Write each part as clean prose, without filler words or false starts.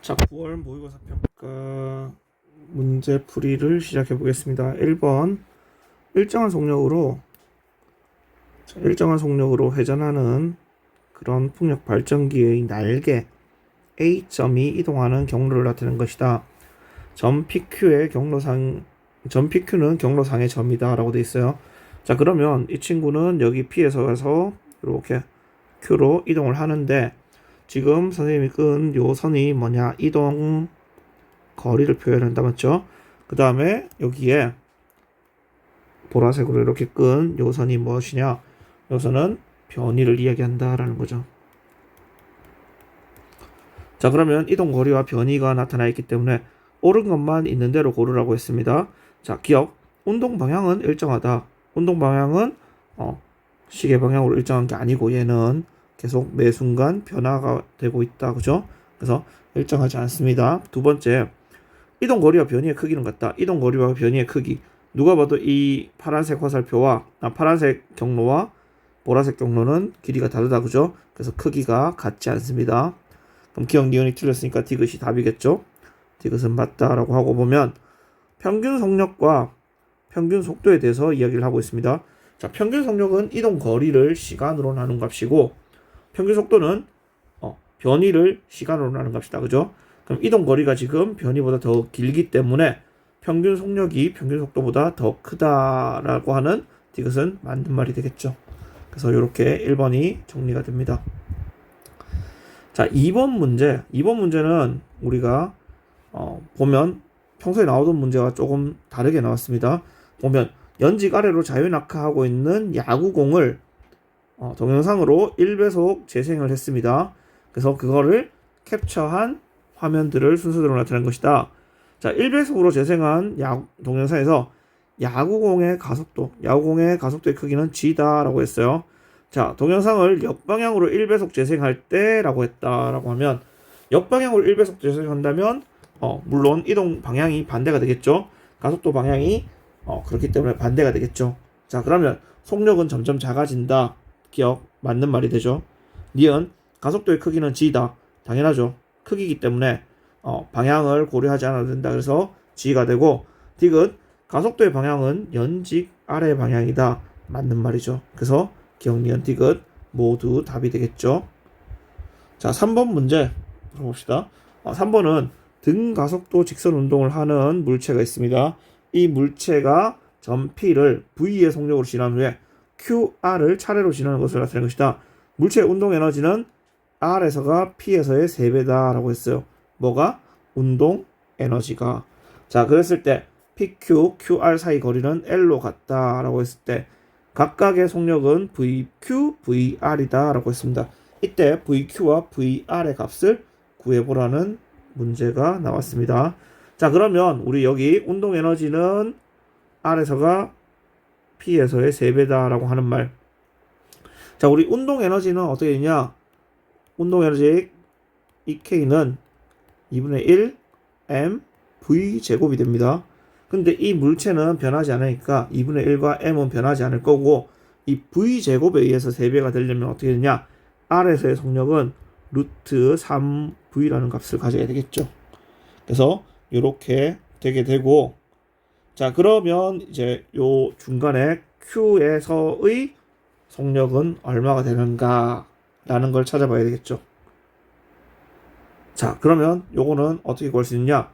자, 9월 모의고사 평가 문제풀이를 시작해 보겠습니다. 1번 일정한 속력으로 회전하는 그런 풍력 발전기의 날개 A점이 이동하는 경로를 나타내는 것이다. 점 PQ는 경로상의 점이다 라고 되어 있어요. 자, 그러면 이 친구는 여기 P에서 가서 이렇게 Q로 이동을 하는데, 지금 선생님이 끈 요 선이 뭐냐, 이동 거리를 표현한다, 맞죠? 그 다음에 여기에 보라색으로 이렇게 끈 요 선이 무엇이냐, 요 선은 변위를 이야기한다 라는 거죠. 자, 그러면 이동 거리와 변위가 나타나 있기 때문에 옳은 것만 있는 대로 고르라고 했습니다. 자, 기억, 운동 방향은 일정하다. 운동 방향은 시계 방향으로 일정한 게 아니고 얘는 계속 매 순간 변화가 되고 있다, 그죠? 그래서 일정하지 않습니다. 두 번째, 이동 거리와 변이의 크기는 같다. 이동 거리와 변이의 크기, 누가 봐도 이 파란색 화살표와 파란색 경로와 보라색 경로는 길이가 다르다, 그죠? 그래서 크기가 같지 않습니다. 그럼 기억 니은이 틀렸으니까 디귿이 답이겠죠? 디귿은 맞다라고 하고 보면 평균 속력과 평균 속도에 대해서 이야기를 하고 있습니다. 자, 평균 속력은 이동 거리를 시간으로 나눈 값이고, 평균 속도는 변위를 시간으로 나눈 값이다, 그죠? 그럼 이동 거리가 지금 변위보다 더 길기 때문에 평균 속력이 평균 속도보다 더 크다라고 하는 디귿은 맞는 말이 되겠죠. 그래서 이렇게 1번이 정리가 됩니다. 자, 2번 문제는 우리가 보면 평소에 나오던 문제와 조금 다르게 나왔습니다. 보면 연직 아래로 자유낙하하고 있는 야구공을 동영상으로 1배속 재생을 했습니다. 그래서 그거를 캡처한 화면들을 순서대로 나타낸 것이다. 자, 1배속으로 재생한 동영상에서 야구공의 가속도의 크기는 g다라고 했어요. 자, 동영상을 역방향으로 1배속 재생할 때라고 했다라고 하면, 역방향으로 1배속 재생한다면 물론 이동 방향이 반대가 되겠죠. 가속도 방향이 그렇기 때문에 반대가 되겠죠. 자, 그러면 속력은 점점 작아진다. 기억, 맞는 말이 되죠. 니은, 가속도의 크기는 g다. 당연하죠. 크기이기 때문에 방향을 고려하지 않아도 된다. 그래서 g가 되고, 디귿, 가속도의 방향은 연직 아래 방향이다. 맞는 말이죠. 그래서 기억, 니은, 디귿 모두 답이 되겠죠. 자, 3번 문제 봅시다. 3번은 등가속도 직선 운동을 하는 물체가 있습니다. 이 물체가 점 P를 V의 속력으로 지난 후에 QR을 차례로 지나는 것을 나타내는 것이다. 물체의 운동 에너지는 R에서가 P에서의 3배다 라고 했어요. 뭐가? 운동 에너지가. 자, 그랬을 때 PQ, QR 사이 거리는 L로 같다 라고 했을 때 각각의 속력은 VQ, VR이다 라고 했습니다. 이때 VQ와 VR의 값을 구해보라는 문제가 나왔습니다. 자, 그러면 우리 여기 운동 에너지는 R에서가 P에서의 3배다 라고 하는 말. 자, 우리 운동 에너지는 어떻게 되냐? 운동 에너지 EK는 2분의 1 M V 제곱이 됩니다. 근데 이 물체는 변하지 않으니까 2분의 1과 M은 변하지 않을 거고, 이 V 제곱에 의해서 3배가 되려면 어떻게 되냐? R에서의 속력은 루트 3V라는 값을 가져야 되겠죠. 그래서 이렇게 되게 되고, 자, 그러면 이제 요 중간에 Q에서의 속력은 얼마가 되는가 라는 걸 찾아봐야 되겠죠. 자, 그러면 요거는 어떻게 구할 수 있느냐?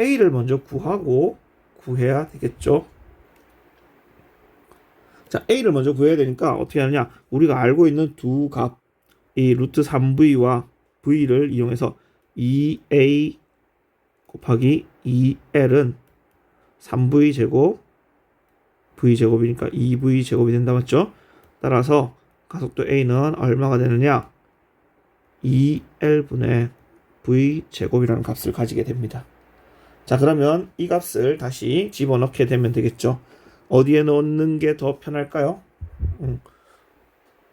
A를 먼저 구해야 되겠죠. 자, A를 먼저 구해야 되니까 어떻게 하느냐? 우리가 알고 있는 두 값, 이 루트 3V와 V를 이용해서 2A 곱하기 2L은 3V 제곱 V 제곱이니까 2V 제곱이 된다, 맞죠? 따라서 가속도 A는 얼마가 되느냐? 2L분의 V 제곱이라는 값을 가지게 됩니다. 자, 그러면 이 값을 다시 집어넣게 되면 되겠죠. 어디에 넣는 게 더 편할까요?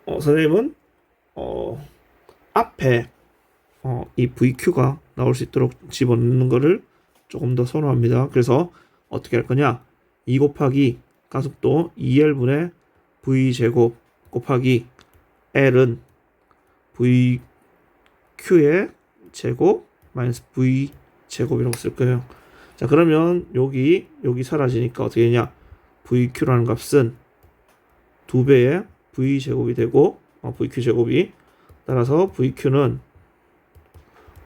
선생님은 앞에 이 VQ가 나올 수 있도록 집어넣는 거를 조금 더 선호합니다. 그래서 어떻게 할 거냐? 2 곱하기 가속도 2L분의 V제곱 곱하기 L은 VQ의 제곱 마이너스 V 제곱이라고 쓸 거예요. 자, 그러면 여기 사라지니까 어떻게 되냐? VQ라는 값은 2배의 V 제곱이 되고 VQ 제곱이 따라서 VQ는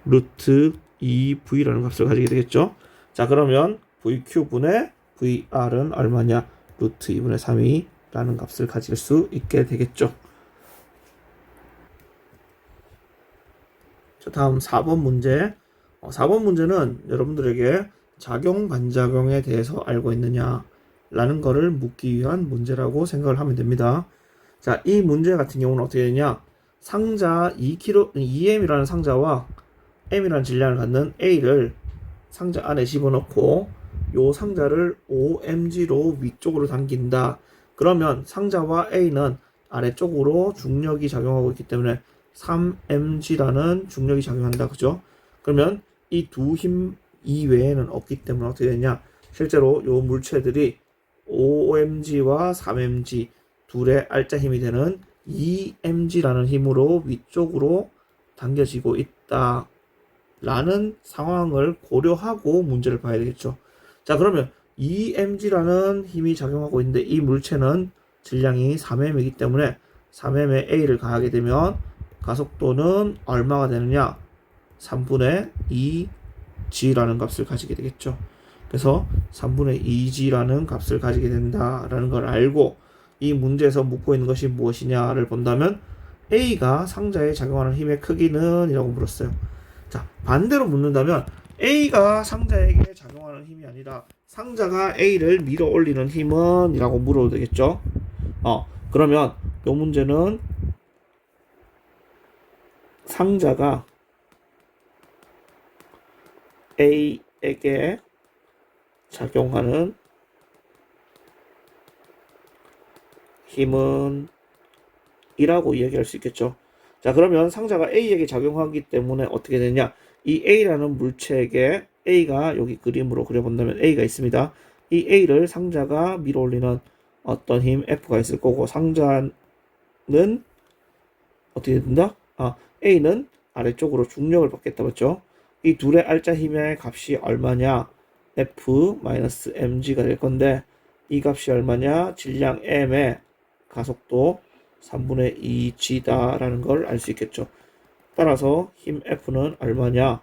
루트 2V라는 값을 가지게 되겠죠. 자, 그러면 VQ분의 VR은 얼마냐? 루트 2분의 3이라는 값을 가질 수 있게 되겠죠. 자, 다음 4번 문제. 4번 문제는 여러분들에게 작용, 반작용에 대해서 알고 있느냐 라는 거를 묻기 위한 문제라고 생각을 하면 됩니다. 자, 이 문제 같은 경우는 어떻게 되냐? 상자 2m이라는 상자와 m이라는 질량을 갖는 a를 상자 안에 집어넣고 요 상자를 5mg로 위쪽으로 당긴다. 그러면 상자와 a는 아래쪽으로 중력이 작용하고 있기 때문에 3mg라는 중력이 작용한다. 그죠? 그러면 이 두 힘 이외에는 없기 때문에 어떻게 되냐? 실제로 요 물체들이 5mg와 3mg 둘의 알짜 힘이 되는 2mg라는 힘으로 위쪽으로 당겨지고 있다 라는 상황을 고려하고 문제를 봐야 되겠죠. 자, 그러면 2mg라는 힘이 작용하고 있는데 이 물체는 질량이 3m이기 때문에 3m에 a를 가하게 되면 가속도는 얼마가 되느냐? 3분의 2g라는 값을 가지게 되겠죠. 그래서 3분의 2g라는 값을 가지게 된다라는 걸 알고 이 문제에서 묻고 있는 것이 무엇이냐를 본다면 A가 상자에 작용하는 힘의 크기는 이라고 물었어요. 자, 반대로 묻는다면 A가 상자에게 작용하는 힘이 아니라 상자가 A를 밀어 올리는 힘은 이라고 물어도 되겠죠. 그러면 이 문제는 상자가 A에게 작용하는 힘은 이라고 이야기할 수 있겠죠. 자, 그러면 상자가 A에게 작용하기 때문에 어떻게 되냐? 이 A라는 물체에게 A가 여기 그림으로 그려본다면 A가 있습니다. 이 A를 상자가 밀어올리는 어떤 힘 F가 있을 거고 상자는 어떻게 된다? A는 아래쪽으로 중력을 받겠다 맞죠? 이 둘의 알짜 힘의 값이 얼마냐? F-mg가 될 건데 이 값이 얼마냐? 질량 m의 가속도 3분의 2g다 라는 걸 알 수 있겠죠. 따라서 힘 F는 얼마냐?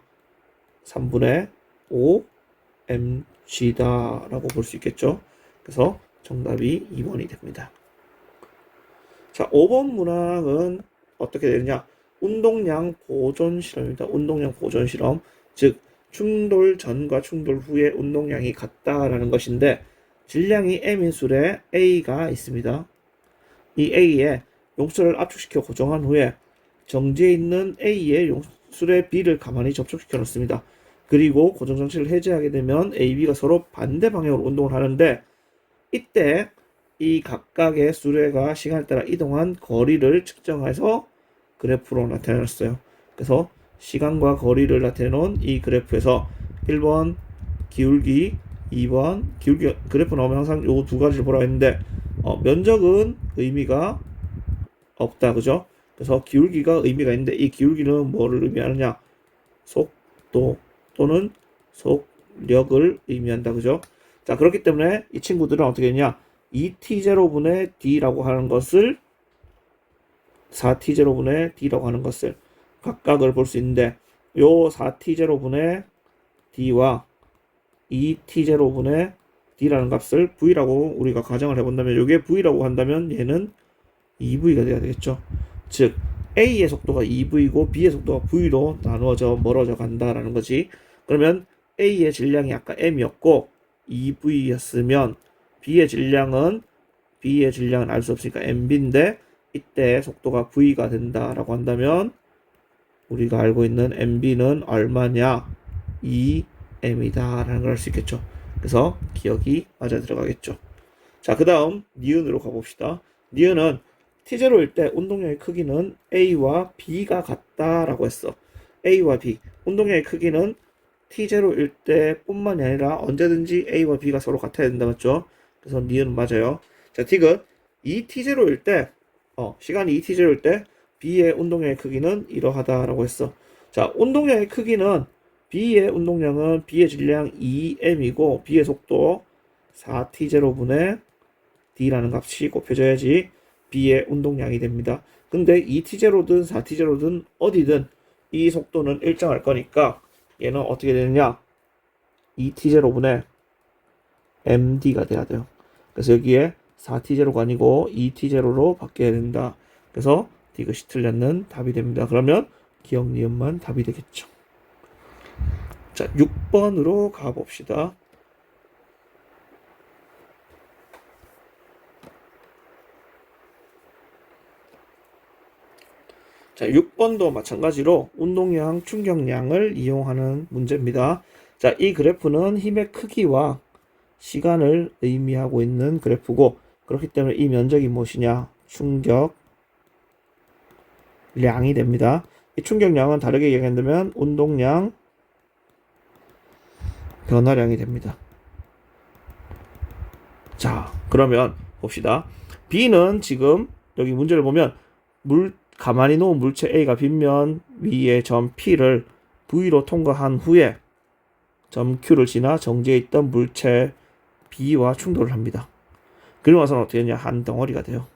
3분의 5mg다 라고 볼 수 있겠죠. 그래서 정답이 2번이 됩니다. 자, 5번 문항은 어떻게 되느냐? 운동량 보존 실험입니다. 운동량 보존 실험. 즉, 충돌 전과 충돌 후의 운동량이 같다라는 것인데, 질량이 m인 술에 A가 있습니다. 이 A에 용술을 압축시켜 고정한 후에 정지해 있는 A의 용술의 B를 가만히 접촉시켜 놓습니다. 그리고 고정장치를 해제하게 되면 A, B가 서로 반대 방향으로 운동을 하는데, 이때 이 각각의 수레가 시간에 따라 이동한 거리를 측정해서 그래프로 나타내놨어요. 그래서 시간과 거리를 나타내놓은 이 그래프에서 1번 기울기, 2번 기울기 그래프 나오면 항상 요 두 가지를 보라 했는데 면적은 의미가 없다. 그죠? 그래서 기울기가 의미가 있는데 이 기울기는 뭐를 의미하느냐? 속도 또는 속력을 의미한다. 그죠? 자, 그렇기 때문에 이 친구들은 어떻게 했냐? 2t0분의 d라고 하는 것을 4t0분의 d라고 하는 것을 각각을 볼 수 있는데 요 4t0분의 d와 2t0분의 d라는 값을 v라고 우리가 가정을 해본다면 이게 v라고 한다면 얘는 2v가 돼야 되겠죠. 즉 a의 속도가 2v고 b의 속도가 v로 나누어져 멀어져 간다라는 거지. 그러면 a의 질량이 아까 m이었고 2v였으면 b의 질량은 알 수 없으니까 mb인데 이때 속도가 v가 된다라고 한다면 우리가 알고 있는 mb는 얼마냐? 2m이다 라는 걸 알 수 있겠죠. 그래서 기억이 맞아 들어가겠죠. 자, 그 다음 니은으로 가봅시다. 니은은 t0일 때 운동량의 크기는 a와 b가 같다라고 했어. a와 b 운동량의 크기는 t0일 때 뿐만이 아니라 언제든지 a와 b가 서로 같아야 된다 맞죠? 그래서 니은은 맞아요. 자, 틱은 2t0일 때 시간이 2t0일 때 b의 운동량의 크기는 이러하다라고 했어. 자, 운동량의 크기는 B의 운동량은 B의 질량 2m이고 B의 속도 4t0분의 d라는 값이 곱해져야지 B의 운동량이 됩니다. 근데 2t0든 4t0든 어디든 이 속도는 일정할 거니까 얘는 어떻게 되느냐? 2t0분의 md가 돼야 돼요. 그래서 여기에 4t0가 아니고 2t0로 바뀌어야 된다. 그래서 디귿이 틀렸는 답이 됩니다. 그러면 기억 니은만 답이 되겠죠. 자, 6번으로 가봅시다. 자, 6번도 마찬가지로 운동량, 충격량을 이용하는 문제입니다. 자, 이 그래프는 힘의 크기와 시간을 의미하고 있는 그래프고, 그렇기 때문에 이 면적이 무엇이냐? 충격량이 됩니다. 이 충격량은 다르게 얘기한다면 운동량, 변화량이 됩니다. 자, 그러면 봅시다. B는 지금 여기 문제를 보면 가만히 놓은 물체 A가 빗면 위에 점 P를 V로 통과한 후에 점 Q를 지나 정지해 있던 물체 B와 충돌을 합니다. 그리고 나서는 어떻게 되냐? 한 덩어리가 돼요.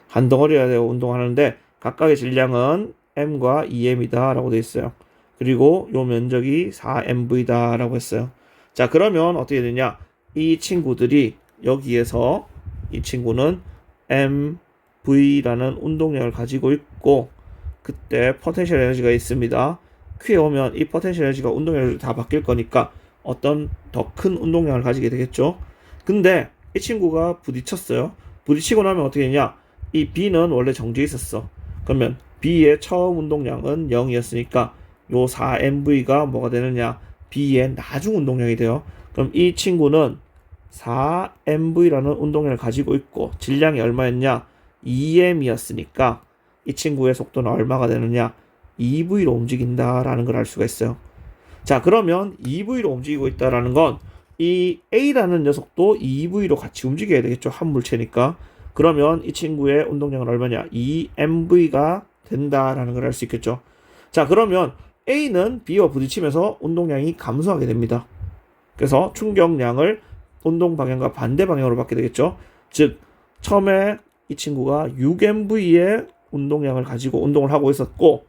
한 덩어리가 되어 운동하는데 각각의 질량은 M과 2M이다 라고 되어 있어요. 그리고 요 면적이 4MV다 라고 했어요. 자, 그러면 어떻게 되냐? 이 친구들이 여기에서 이 친구는 MV라는 운동량을 가지고 있고, 그때 포텐셜 에너지가 있습니다. Q에 오면 이 포텐셜 에너지가 운동량으로 다 바뀔 거니까 어떤 더 큰 운동량을 가지게 되겠죠. 근데 이 친구가 부딪혔어요. 부딪히고 나면 어떻게 되냐? 이 B는 원래 정지해 있었어. 그러면 B의 처음 운동량은 0이었으니까 요 4MV가 뭐가 되느냐? B의 나중 운동량이 돼요. 그럼 이 친구는 4MV라는 운동량을 가지고 있고 질량이 얼마였냐? 2M이었으니까 이 친구의 속도는 얼마가 되느냐? 2V로 움직인다라는 걸 알 수가 있어요. 자, 그러면 2V로 움직이고 있다라는 건 이 A라는 녀석도 2V로 같이 움직여야 되겠죠. 한 물체니까. 그러면 이 친구의 운동량은 얼마냐? 2MV가 된다라는 걸 알 수 있겠죠. 자, 그러면 A는 B와 부딪히면서 운동량이 감소하게 됩니다. 그래서 충격량을 운동 방향과 반대 방향으로 받게 되겠죠. 즉, 처음에 이 친구가 6MV의 운동량을 가지고 운동을 하고 있었고,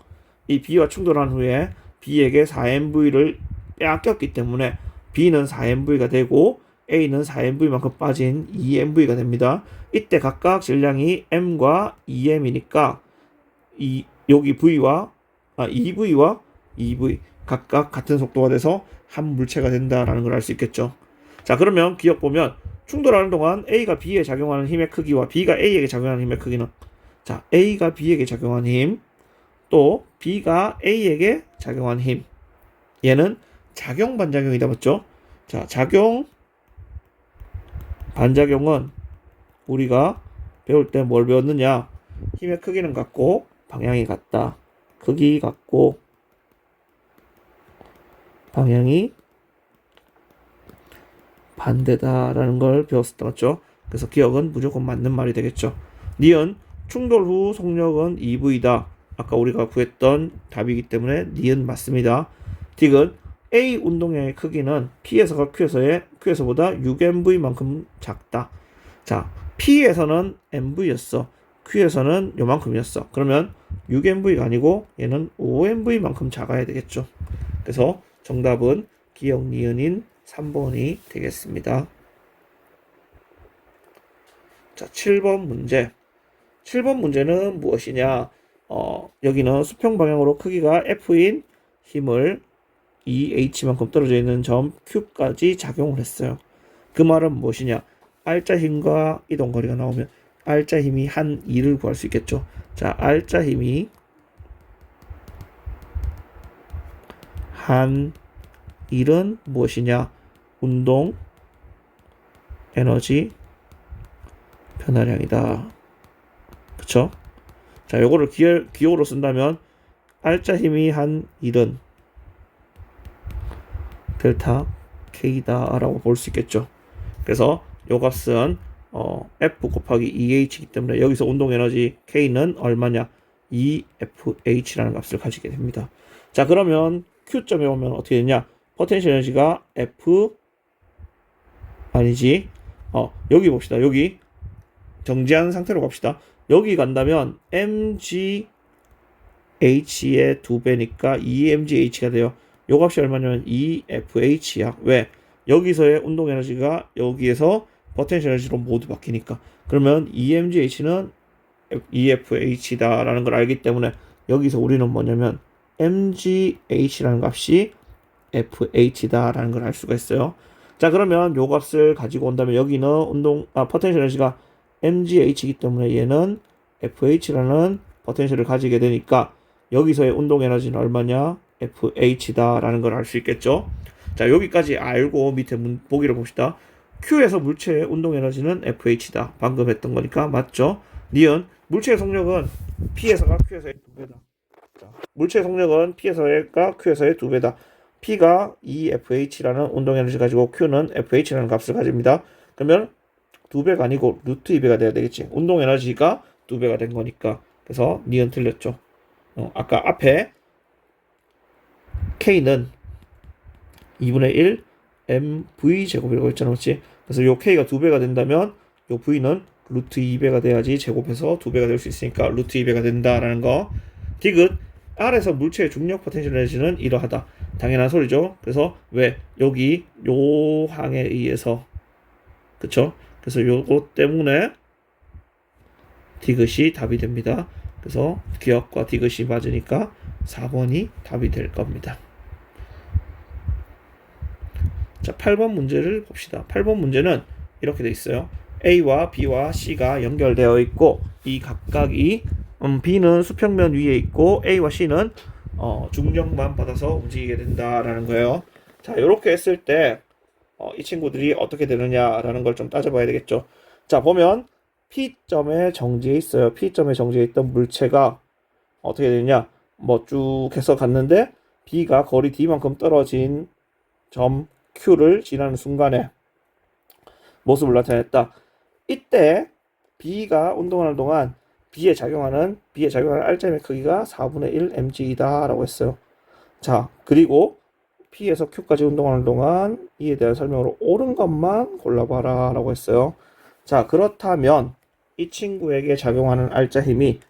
이 B와 충돌한 후에 B에게 4MV를 빼앗겼기 때문에 B는 4MV가 되고 A는 4MV만큼 빠진 2MV가 됩니다. 이때 각각 질량이 M과 2M이니까 여기 V와 2V와 2V 각각 같은 속도가 돼서 한 물체가 된다라는 걸 알 수 있겠죠. 자, 그러면 기억 보면 충돌하는 동안 A가 B에 작용하는 힘의 크기와 B가 A에게 작용하는 힘의 크기는, 자, A가 B에게 작용하는 힘, 또 B가 A에게 작용하는 힘, 얘는 작용 반작용이다, 맞죠? 자, 작용 반작용은 우리가 배울 때 뭘 배웠느냐? 힘의 크기는 같고 방향이 같다. 크기 같고 방향이 반대다라는 걸 배웠었다, 맞죠? 그래서 기억은 무조건 맞는 말이 되겠죠. 니은 충돌 후 속력은 2V다. 아까 우리가 구했던 답이기 때문에 니은 맞습니다. 디귿 A 운동량의 크기는 P에서가 Q에서보다 6MV만큼 작다. 자, P에서는 MV였어. Q에서는 요만큼이었어. 그러면 6MV가 아니고 얘는 5MV만큼 작아야 되겠죠. 그래서 정답은 기억 니은인 3번이 되겠습니다. 자, 7번 문제. 7번 문제는 무엇이냐? 여기는 수평 방향으로 크기가 F인 힘을 2H만큼 떨어져 있는 점 Q까지 작용을 했어요. 그 말은 무엇이냐? R자 힘과 이동 거리가 나오면 R자 힘이 한 2를 구할 수 있겠죠. 자, R자 힘이 한 1은 무엇이냐? 운동 에너지 변화량이다. 그쵸? 자, 요거를 기호로 쓴다면 R자 힘이 한 1은 델타 K다 라고 볼 수 있겠죠. 그래서 요 값은 F 곱하기 2H이기 때문에 여기서 운동 에너지 K는 얼마냐? 2FH라는 값을 가지게 됩니다. 자, 그러면 Q점에 오면 어떻게 되냐? 포텐셜 에너지가 F 아니지. 여기 봅시다. 여기 정지한 상태로 갑시다. 여기 간다면 mgh의 2배니까 2mgh가 돼요. 요 값이 얼마냐면 2fh야. 왜? 여기서의 운동 에너지가 여기에서 포텐셜 에너지로 모두 바뀌니까. 그러면 2mgh는 2fh다라는 걸 알기 때문에 여기서 우리는 뭐냐면 mgh라는 값이 fh다라는 걸 알 수가 있어요. 자, 그러면 요 값을 가지고 온다면 여기는 포텐셜 에너지가 mgh이기 때문에 얘는 fh라는 포텐셜을 가지게 되니까 여기서의 운동 에너지는 얼마냐? fh다라는 걸 알 수 있겠죠. 자, 여기까지 알고 밑에 보기를 봅시다. Q에서 물체의 운동 에너지는 fh다. 방금 했던 거니까 맞죠? 니은 물체의 속력은 P에서가 Q에서의 2배다. 자, 물체의 속력은 P에서가 Q에서의 2배다. P가 2fh라는 운동 에너지 가지고 Q는 fh라는 값을 가집니다. 그러면 2배가 아니고 루트 2배가 돼야 되겠지. 운동 에너지가 2배가 된 거니까. 그래서 니은 틀렸죠. 아까 앞에 K는 2분의 1 mv 제곱이라고 했잖아. 그렇지? 그래서 요 K가 2배가 된다면 요 V는 루트 2배가 돼야지 제곱해서 2배가 될 수 있으니까 루트 2배가 된다라는 거. 디귿 R에서 물체의 중력 포텐셜 에너지는 이러하다. 당연한 소리죠. 그래서 왜? 여기 요 항에 의해서 그쵸? 그래서 요거 때문에 디귿이 답이 됩니다. 그래서 기억과 디귿이 맞으니까 4번이 답이 될 겁니다. 자, 8번 문제를 봅시다. 8번 문제는 이렇게 돼 있어요. A와 B와 C가 연결되어 있고 이 각각이 B는 수평면 위에 있고 A와 C는 중력만 받아서 움직이게 된다라는 거예요. 자, 이렇게 했을 때 이 친구들이 어떻게 되느냐라는 걸 좀 따져봐야 되겠죠. 자, 보면 P점에 정지해 있어요. P점에 정지해 있던 물체가 어떻게 되느냐? 뭐 쭉 해서 갔는데 B가 거리 D만큼 떨어진 점 Q를 지나는 순간에 모습을 나타냈다. 이때 B가 운동하는 동안 B에 작용하는 R점의 크기가 4분의 1 mg이다 라고 했어요. 자, 그리고 P에서 Q까지 운동하는 동안 이에 대한 설명으로 옳은 것만 골라봐라 라고 했어요. 자, 그렇다면 이 친구에게 작용하는 R자 힘이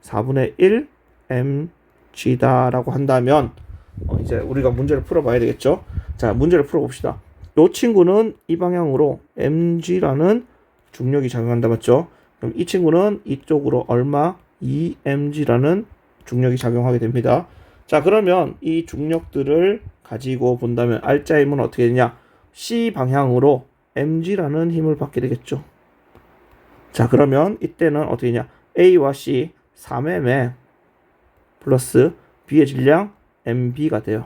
4분의 1 mg다 라고 한다면 이제 우리가 문제를 풀어봐야 되겠죠. 자, 문제를 풀어봅시다. 이 친구는 이 방향으로 mg라는 중력이 작용한다 맞죠? 그럼 이 친구는 이쪽으로 얼마? 2mg라는 중력이 작용하게 됩니다. 자, 그러면 이 중력들을 가지고 본다면 R자 힘은 어떻게 되냐? C 방향으로 mg라는 힘을 받게 되겠죠. 자, 그러면 이때는 어떻게 되냐? A와 C 3m에 플러스 B의 질량 mB가 돼요.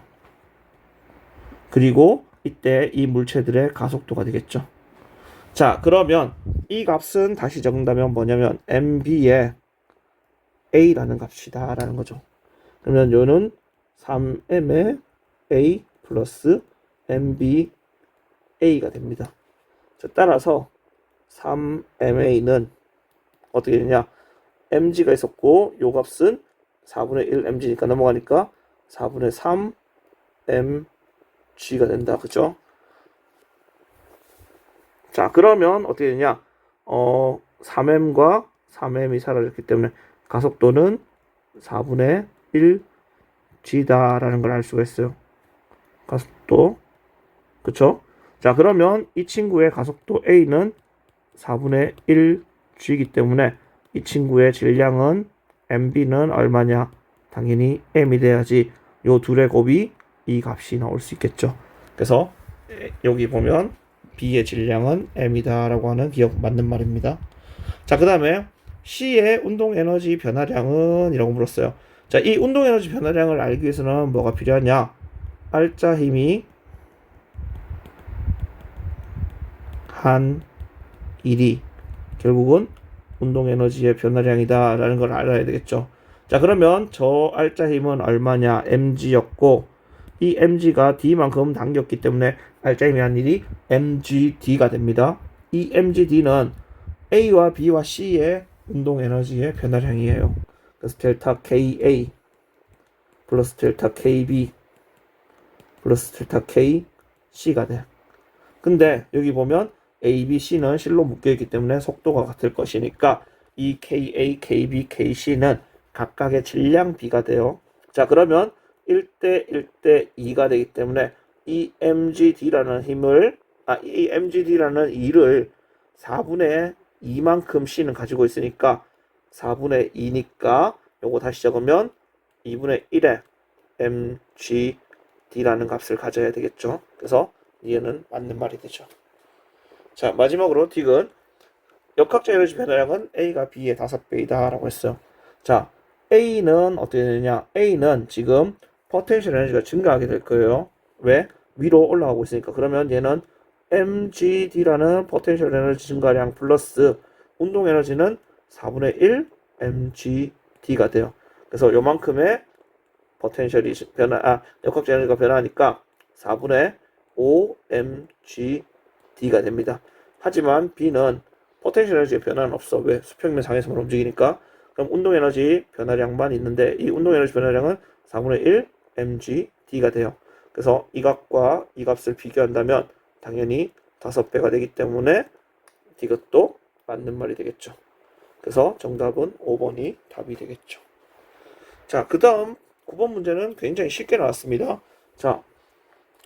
그리고 이때 이 물체들의 가속도가 되겠죠. 자, 그러면 이 값은 다시 적는다면 뭐냐면 mB에 A라는 값이다 라는 거죠. 그러면 요는 3m의 A 플러스 mB A가 됩니다. 자, 따라서 3ma는 어떻게 되냐? mg가 있었고 요 값은 4분의 1 mg니까 넘어가니까 4분의 3 mg가 된다. 그죠? 자, 그러면 어떻게 되냐? 3m과 3m이 사라졌기 때문에 가속도는 4분의 1 g다라는 걸 알 수가 있어요. 가속도. 그쵸? 자, 그러면 이 친구의 가속도 A는 4분의 1 g이기 때문에 이 친구의 질량은 mB는 얼마냐? 당연히 m이 돼야지 요 둘의 곱이 이 값이 나올 수 있겠죠. 그래서 여기 보면 B의 질량은 m이다 라고 하는 기억 맞는 말입니다. 자, 그 다음에 C의 운동 에너지 변화량은 이라고 물었어요. 자, 이 운동 에너지 변화량을 알기 위해서는 뭐가 필요하냐? R자 힘이 한 1이 결국은 운동 에너지의 변화량이다 라는 걸 알아야 되겠죠. 자, 그러면 저 R자 힘은 얼마냐? mg였고 이 mg가 d만큼 당겼기 때문에 R자 힘이 한 1이 mgd가 됩니다. 이 mgd는 A와 B와 C의 운동 에너지의 변화량이에요. 그래서 델타 KA 플러스 델타 KB 플러스 델타 K C가 돼. 근데 여기 보면 A, B, C는 실로 묶여있기 때문에 속도가 같을 것이니까 이 KA, KB, KC는 각각의 질량 B가 돼요. 자, 그러면 1대 1대 2가 되기 때문에 이 mgd라는 이 mgd라는 2를 4분의 2만큼 C는 가지고 있으니까 4분의 2니까 요거 다시 적으면 2분의 1의 mgd라는 값을 가져야 되겠죠. 그래서 얘는 맞는 말이 되죠. 자, 마지막으로 딕은 역학적 에너지 변화량은 A가 B의 5배이다 라고 했어요. 자, A는 어떻게 되느냐? A는 지금 포텐셜 에너지가 증가하게 될 거예요. 왜? 위로 올라가고 있으니까. 그러면 얘는 mgd라는 포텐셜 에너지 증가량 플러스 운동 에너지는 4분의 1 mgd가 돼요. 그래서 요만큼의 포텐셜이 역학적 에너지가 변화하니까 4분의 5 mgd가 됩니다. 하지만 B는 포텐셜 에너지의 변화는 없어. 왜? 수평면 상에서만 움직이니까. 그럼 운동 에너지 변화량만 있는데 이 운동 에너지 변화량은 4분의 1 mgd가 돼요. 그래서 이 값과 이 값을 비교한다면 당연히 5배가 되기 때문에 이것도 맞는 말이 되겠죠. 그래서 정답은 5번이 답이 되겠죠. 자, 그 다음 9번 문제는 굉장히 쉽게 나왔습니다. 자,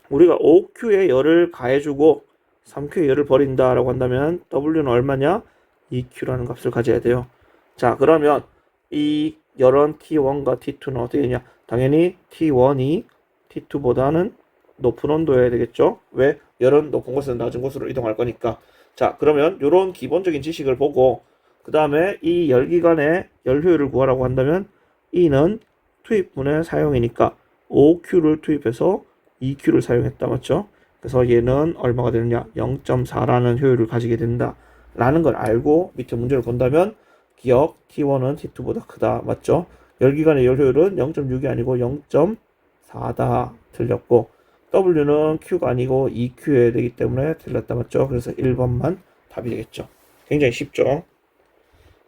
우리가 5Q에 열을 가해주고 3Q에 열을 버린다라고 한다면 W는 얼마냐? 2Q라는 값을 가져야 돼요. 자, 그러면 이 열원 T1과 T2는 어떻게 되냐? 당연히 T1이 T2보다는 높은 온도여야 되겠죠? 왜? 열은 높은 곳에서 낮은 곳으로 이동할 거니까. 자, 그러면 이런 기본적인 지식을 보고 그 다음에 이 열기관의 열 효율을 구하라고 한다면 E는 투입분의 사용이니까 5Q를 투입해서 2Q를 사용했다. 맞죠? 그래서 얘는 얼마가 되느냐? 0.4라는 효율을 가지게 된다. 라는 걸 알고 밑에 문제를 본다면 기억 T1은 T2보다 크다. 맞죠? 열기관의 열 효율은 0.6이 아니고 0.4다. 틀렸고 W는 Q가 아니고 2Q여야 되기 때문에 틀렸다. 맞죠? 그래서 1번만 답이 되겠죠. 굉장히 쉽죠?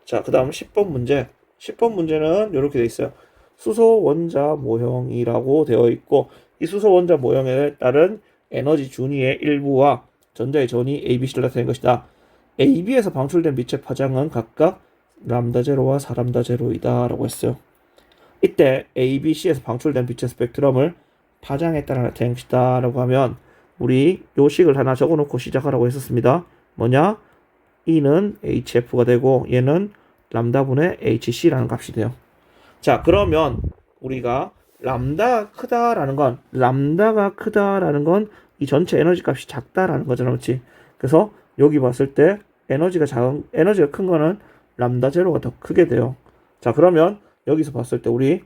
자, 그 다음 10번 문제. 10번 문제는 이렇게 되어 있어요. 수소 원자 모형이라고 되어 있고 이 수소 원자 모형에 따른 에너지 준위의 일부와 전자의 전위 ABC를 나타낸 것이다. AB에서 방출된 빛의 파장은 각각 람다 제로와 4람다 제로이다 라고 했어요. 이때 ABC에서 방출된 빛의 스펙트럼을 파장에 따라 나타낸 것이다 라고 하면 우리 요식을 하나 적어놓고 시작하라고 했었습니다. 뭐냐? E는 HF가 되고 얘는 람다분의 HC라는 값이 돼요. 자, 그러면 우리가 람다가 크다라는 건 이 전체 에너지 값이 작다라는 거잖아. 그렇지? 그래서 여기 봤을 때 에너지가 큰 거는 람다 제로가 더 크게 돼요. 자, 그러면 여기서 봤을 때 우리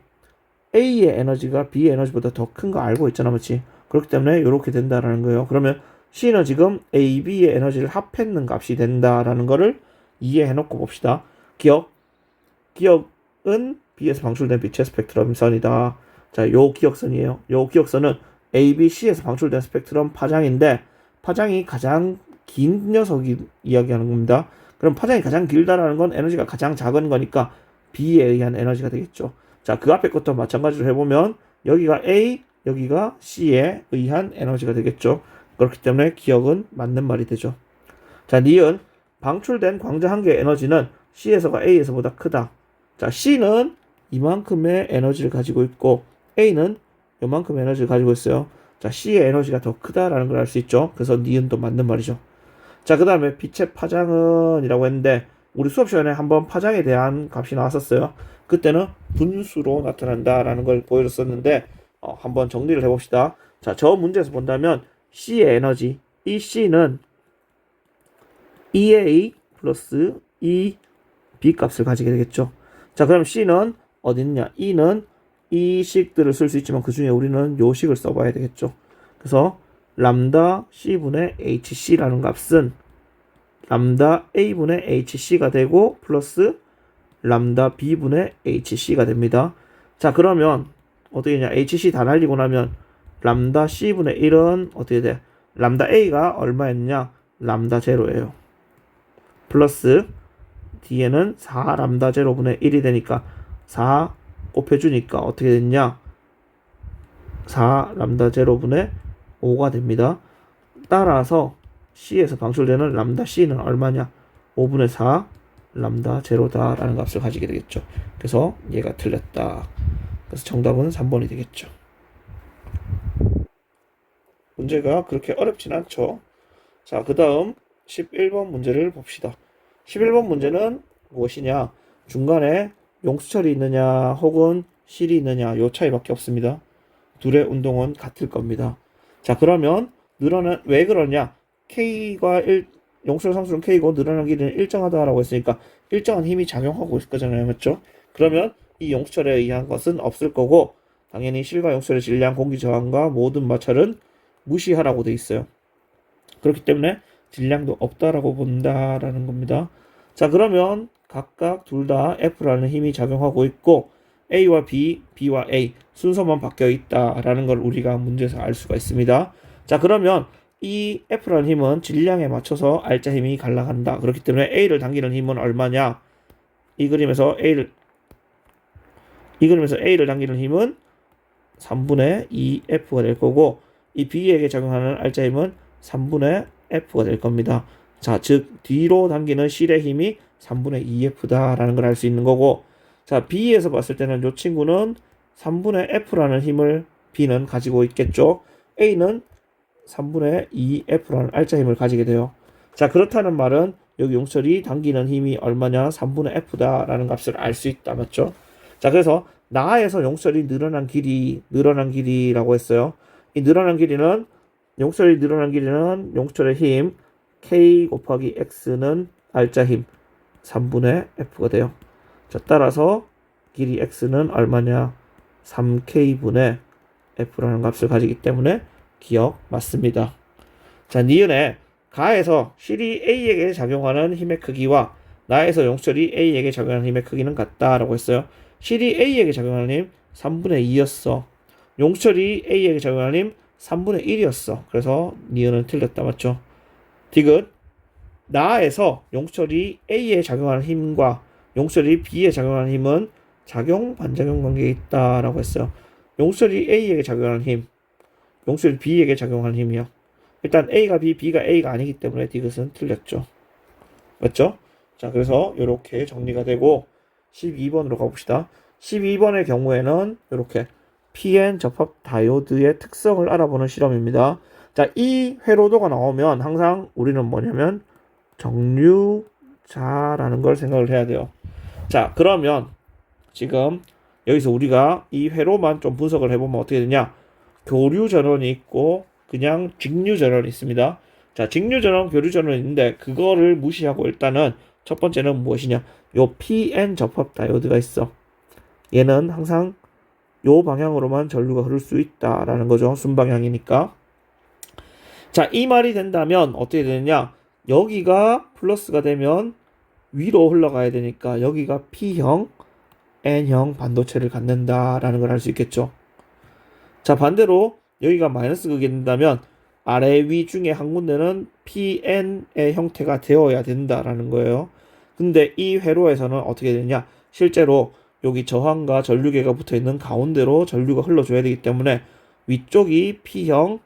A의 에너지가 B의 에너지보다 더 큰 거 알고 있잖아. 그렇지? 그렇기 때문에 이렇게 된다라는 거예요. 그러면 C는 지금 A, B의 에너지를 합했는 값이 된다라는 거를 이해해 놓고 봅시다. 기억은 B에서 방출된 빛의 스펙트럼 선이다. 자, 요 기억선이에요. 요 기억선은 A, B, C에서 방출된 스펙트럼 파장인데 파장이 가장 긴 녀석이 이야기하는 겁니다. 그럼 파장이 가장 길다라는 건 에너지가 가장 작은 거니까 B에 의한 에너지가 되겠죠. 자, 그 앞에 것도 마찬가지로 해보면 여기가 A, 여기가 C에 의한 에너지가 되겠죠. 그렇기 때문에 기억은 맞는 말이 되죠. 자, 니은 방출된 광자 한 개의 에너지는 C에서가 A에서보다 크다. 자, C는 이만큼의 에너지를 가지고 있고 A는 요만큼의 에너지를 가지고 있어요. 자, C의 에너지가 더 크다라는 걸 알 수 있죠. 그래서 니은도 맞는 말이죠. 자, 그 다음에 빛의 파장은 이라고 했는데 우리 수업 시간에 한번 파장에 대한 값이 나왔었어요. 그때는 분수로 나타난다라는 걸 보여줬었는데 한번 정리를 해봅시다. 자, 저 문제에서 본다면 C의 에너지, 이 C는 EA 플러스 EB 값을 가지게 되겠죠. 자, 그럼 C는 어디 있냐? E는 이 식들을 쓸 수 있지만 그 중에 우리는 요 식을 써봐야 되겠죠. 그래서 람다 C분의 HC라는 값은 람다 A분의 HC가 되고 플러스 람다 B분의 HC가 됩니다. 자, 그러면 어떻게 되냐? HC 다 날리고 나면 람다 C분의 1은 어떻게 돼? 람다 A가 얼마였냐? 람다 제로예요. 플러스 뒤에는 4 람다 제로분의 1이 되니까 4 곱해주니까 어떻게 됐냐? 4 람다 제로분의 5가 됩니다. 따라서 C에서 방출되는 람다 C는 얼마냐? 5분의 4 람다 제로다라는 값을 가지게 되겠죠. 그래서 얘가 틀렸다. 그래서 정답은 3번이 되겠죠. 문제가 그렇게 어렵진 않죠. 자, 그 다음 11번 문제를 봅시다. 11번 문제는 무엇이냐? 중간에 용수철이 있느냐 혹은 실이 있느냐 요 차이밖에 없습니다. 둘의 운동은 같을 겁니다. 자, 그러면 늘어난 왜 그러냐? K가 용수철 상수는 K고 늘어난 길이는 일정하다라고 했으니까 일정한 힘이 작용하고 있을 거잖아요. 맞죠? 그러면 이 용수철에 의한 것은 없을 거고 당연히 실과 용수철의 질량, 공기 저항과 모든 마찰은 무시하라고 돼 있어요. 그렇기 때문에 질량도 없다라고 본다라는 겁니다. 자, 그러면 각각 둘 다 F라는 힘이 작용하고 있고 A와 B, B와 A 순서만 바뀌어 있다라는 걸 우리가 문제에서 알 수가 있습니다. 자, 그러면 이 F라는 힘은 질량에 맞춰서 알짜 힘이 갈라간다. 그렇기 때문에 A를 당기는 힘은 얼마냐? 이 그림에서 A를 당기는 힘은 3분의 2F가 될 거고 이 B에게 작용하는 알짜 힘은 3분의 F가 될 겁니다. 자, 즉 뒤로 당기는 실의 힘이 3분의 2F다라는 걸 알 수 있는 거고 자, B에서 봤을 때는 이 친구는 3분의 F라는 힘을 B는 가지고 있겠죠. A는 3분의 2F라는 알짜 힘을 가지게 돼요. 자, 그렇다는 말은 여기 용철이 당기는 힘이 얼마냐? 3분의 F다라는 값을 알 수 있다. 맞죠? 자, 그래서 나에서 용철이 늘어난 길이라고 했어요. 이 늘어난 길이는 용철의 힘 K 곱하기 X는 알짜 힘 3분의 F가 돼요. 자, 따라서 길이 X는 얼마냐? 3K분의 F라는 값을 가지기 때문에 기억 맞습니다. 자, 니은에 가에서 실이 A에게 작용하는 힘의 크기와 나에서 용철이 A에게 작용하는 힘의 크기는 같다라고 했어요. 실이 A에게 작용하는 힘 3분의 2였어. 용철이 A에게 작용하는 힘 3분의 1이었어. 그래서 니은은 틀렸다. 맞죠? 디귿 나에서 용철이 A에 작용하는 힘과 용철이 B에 작용하는 힘은 작용 반작용 관계에 있다라고 했어요. 용철이 A에게 작용하는 힘, 용철이 B에게 작용하는 힘이요. 일단 A가 B, B가 A가 아니기 때문에 디귿은 틀렸죠. 맞죠? 자, 그래서 이렇게 정리가 되고 12번으로 가봅시다. 12번의 경우에는 이렇게 PN 접합 다이오드의 특성을 알아보는 실험입니다. 자, 이 회로도가 나오면 항상 우리는 뭐냐면 정류자라는 걸 생각을 해야 돼요. 자, 그러면 지금 여기서 우리가 이 회로만 좀 분석을 해보면 어떻게 되냐? 교류 전원이 있고 그냥 직류 전원이 있습니다. 자, 직류 전원, 교류 전원이 있는데 그거를 무시하고 일단은 첫 번째는 무엇이냐? 요 PN 접합 다이오드가 있어. 얘는 항상 요 방향으로만 전류가 흐를 수 있다라는 거죠. 순방향이니까. 자, 이 말이 된다면 어떻게 되느냐? 여기가 플러스가 되면 위로 흘러가야 되니까 여기가 P형, N형 반도체를 갖는다라는 걸 알 수 있겠죠. 자, 반대로 여기가 마이너스 극이 된다면 아래 위 중에 한 군데는 PN의 형태가 되어야 된다라는 거예요. 근데 이 회로에서는 어떻게 되냐? 실제로 여기 저항과 전류계가 붙어 있는 가운데로 전류가 흘러줘야 되기 때문에 위쪽이 P형,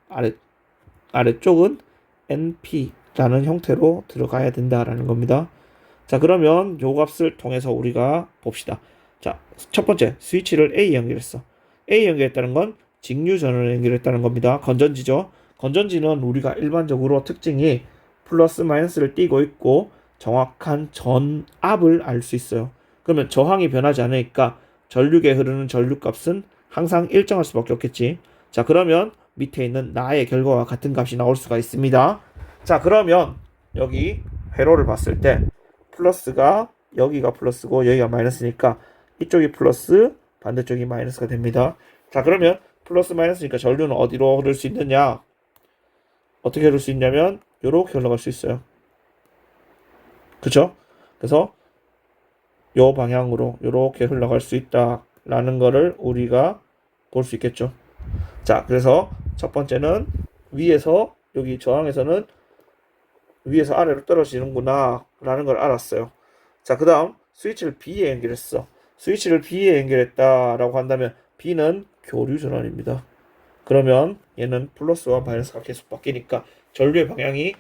아래쪽은 NP라는 형태로 들어가야 된다라는 겁니다. 자, 그러면 요 값을 통해서 우리가 봅시다. 자, 첫 번째 스위치를 A 연결했어. A 연결했다는 건 직류 전원을 연결했다는 겁니다. 건전지죠. 건전지는 우리가 일반적으로 특징이 플러스 마이너스를 띄고 있고 정확한 전압을 알 수 있어요. 그러면 저항이 변하지 않으니까 전류계에 흐르는 전류값은 항상 일정할 수밖에 없겠지. 자, 그러면 밑에 있는 나의 결과와 같은 값이 나올 수가 있습니다. 자, 그러면 여기 회로를 봤을 때 플러스가 여기가 플러스고 여기가 마이너스니까 이쪽이 플러스 반대쪽이 마이너스가 됩니다. 자, 그러면 플러스 마이너스니까 전류는 어디로 흐를 수 있느냐? 어떻게 흐를 수 있냐면 이렇게 흘러갈 수 있어요. 그쵸? 그래서 요 방향으로 이렇게 흘러갈 수 있다라는 거를 우리가 볼 수 있겠죠. 자, 그래서 첫 번째는 위에서 여기 저항에서는 위에서 아래로 떨어지는구나 라는 걸 알았어요. 자, 그 다음 스위치를 B에 연결했어. 스위치를 B에 연결했다라고 한다면 B는 교류 전원입니다. 그러면 얘는 플러스와 마이너스가 계속 바뀌니까 전류의 방향이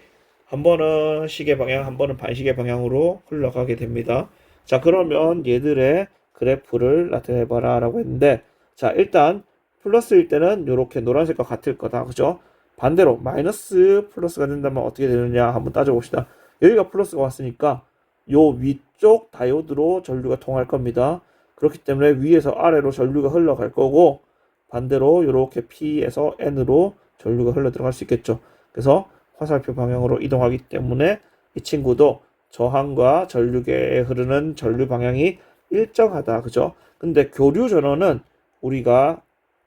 한 번은 시계 방향, 한 번은 반시계 방향으로 흘러가게 됩니다. 자, 그러면 얘들의 그래프를 나타내봐라 라고 했는데, 자, 일단 플러스일 때는 이렇게 노란색과 같을 거다. 그죠? 반대로 마이너스 플러스가 된다면 어떻게 되느냐 한번 따져봅시다. 여기가 플러스가 왔으니까 요 위쪽 다이오드로 전류가 통할 겁니다. 그렇기 때문에 위에서 아래로 전류가 흘러갈 거고, 반대로 이렇게 P에서 N으로 전류가 흘러 들어갈 수 있겠죠. 그래서 화살표 방향으로 이동하기 때문에 이 친구도 저항과 전류계에 흐르는 전류 방향이 일정하다. 그죠? 근데 교류 전원은 우리가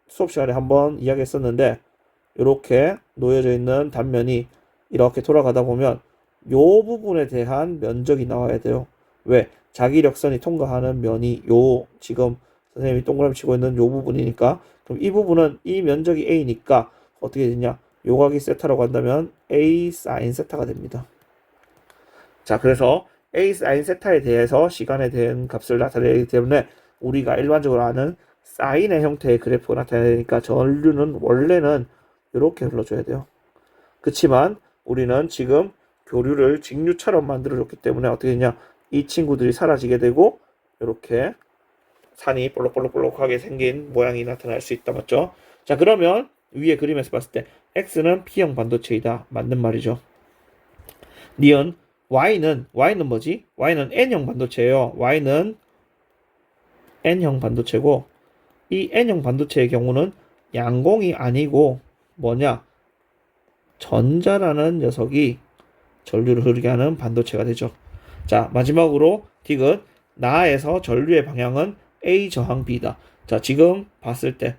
수업 시간에 한번 이야기했었는데, 이렇게 놓여져 있는 단면이 이렇게 돌아가다 보면 요 부분에 대한 면적이 나와야 돼요. 왜? 자기력선이 통과하는 면이 요 지금 선생님이 동그라미 치고 있는 요 부분이니까, 그럼 이 부분은 이 면적이 A니까 어떻게 되냐? 요각이 세타라고 한다면 A 사인 세타가 됩니다. 자, 그래서 A 사인 세타에 대해서 시간에 대한 값을 나타내기 때문에 우리가 일반적으로 아는 사인의 형태의 그래프가 나타나야 되니까 전류는 원래는 이렇게 흘러줘야 돼요. 그렇지만 우리는 지금 교류를 직류처럼 만들어줬기 때문에 어떻게 되냐? 이 친구들이 사라지게 되고 이렇게 산이 볼록볼록볼록하게 생긴 모양이 나타날 수 있다. 맞죠? 자, 그러면 위에 그림에서 봤을 때 X는 P형 반도체이다. 맞는 말이죠. 니은 Y는 뭐지? Y는 N형 반도체예요. Y는 N형 반도체고, 이 N형 반도체의 경우는 양공이 아니고 뭐냐? 전자라는 녀석이 전류를 흐르게 하는 반도체가 되죠. 자, 마지막으로 디귿 나에서 전류의 방향은 A 저항 B다. 자, 지금 봤을 때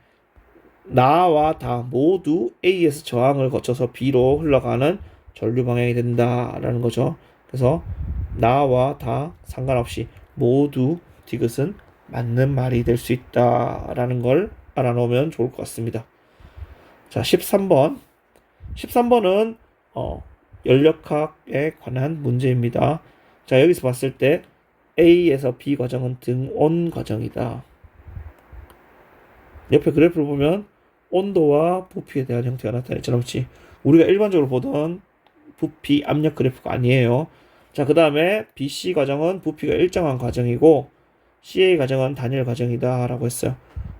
나와 다 모두 A에서 저항을 거쳐서 B로 흘러가는 전류 방향이 된다라는 거죠. 그래서 나와 다 상관없이 모두 디귿은 맞는 말이 될 수 있다라는 걸 알아놓으면 좋을 것 같습니다. 자, 13번. 13번은 연력학에 관한 문제입니다. 자, 여기서 봤을 때 A에서 B 과정은 등온 과정이다. 옆에 그래프를 보면 온도와 부피에 대한 형태가 나타나있잖아. 그렇지? 우리가 일반적으로 보던 부피 압력 그래프가 아니에요. 자, 그 다음에 BC 과정은 부피가 일정한 과정이고 CA 과정은 단일 과정이다 라고 했어요.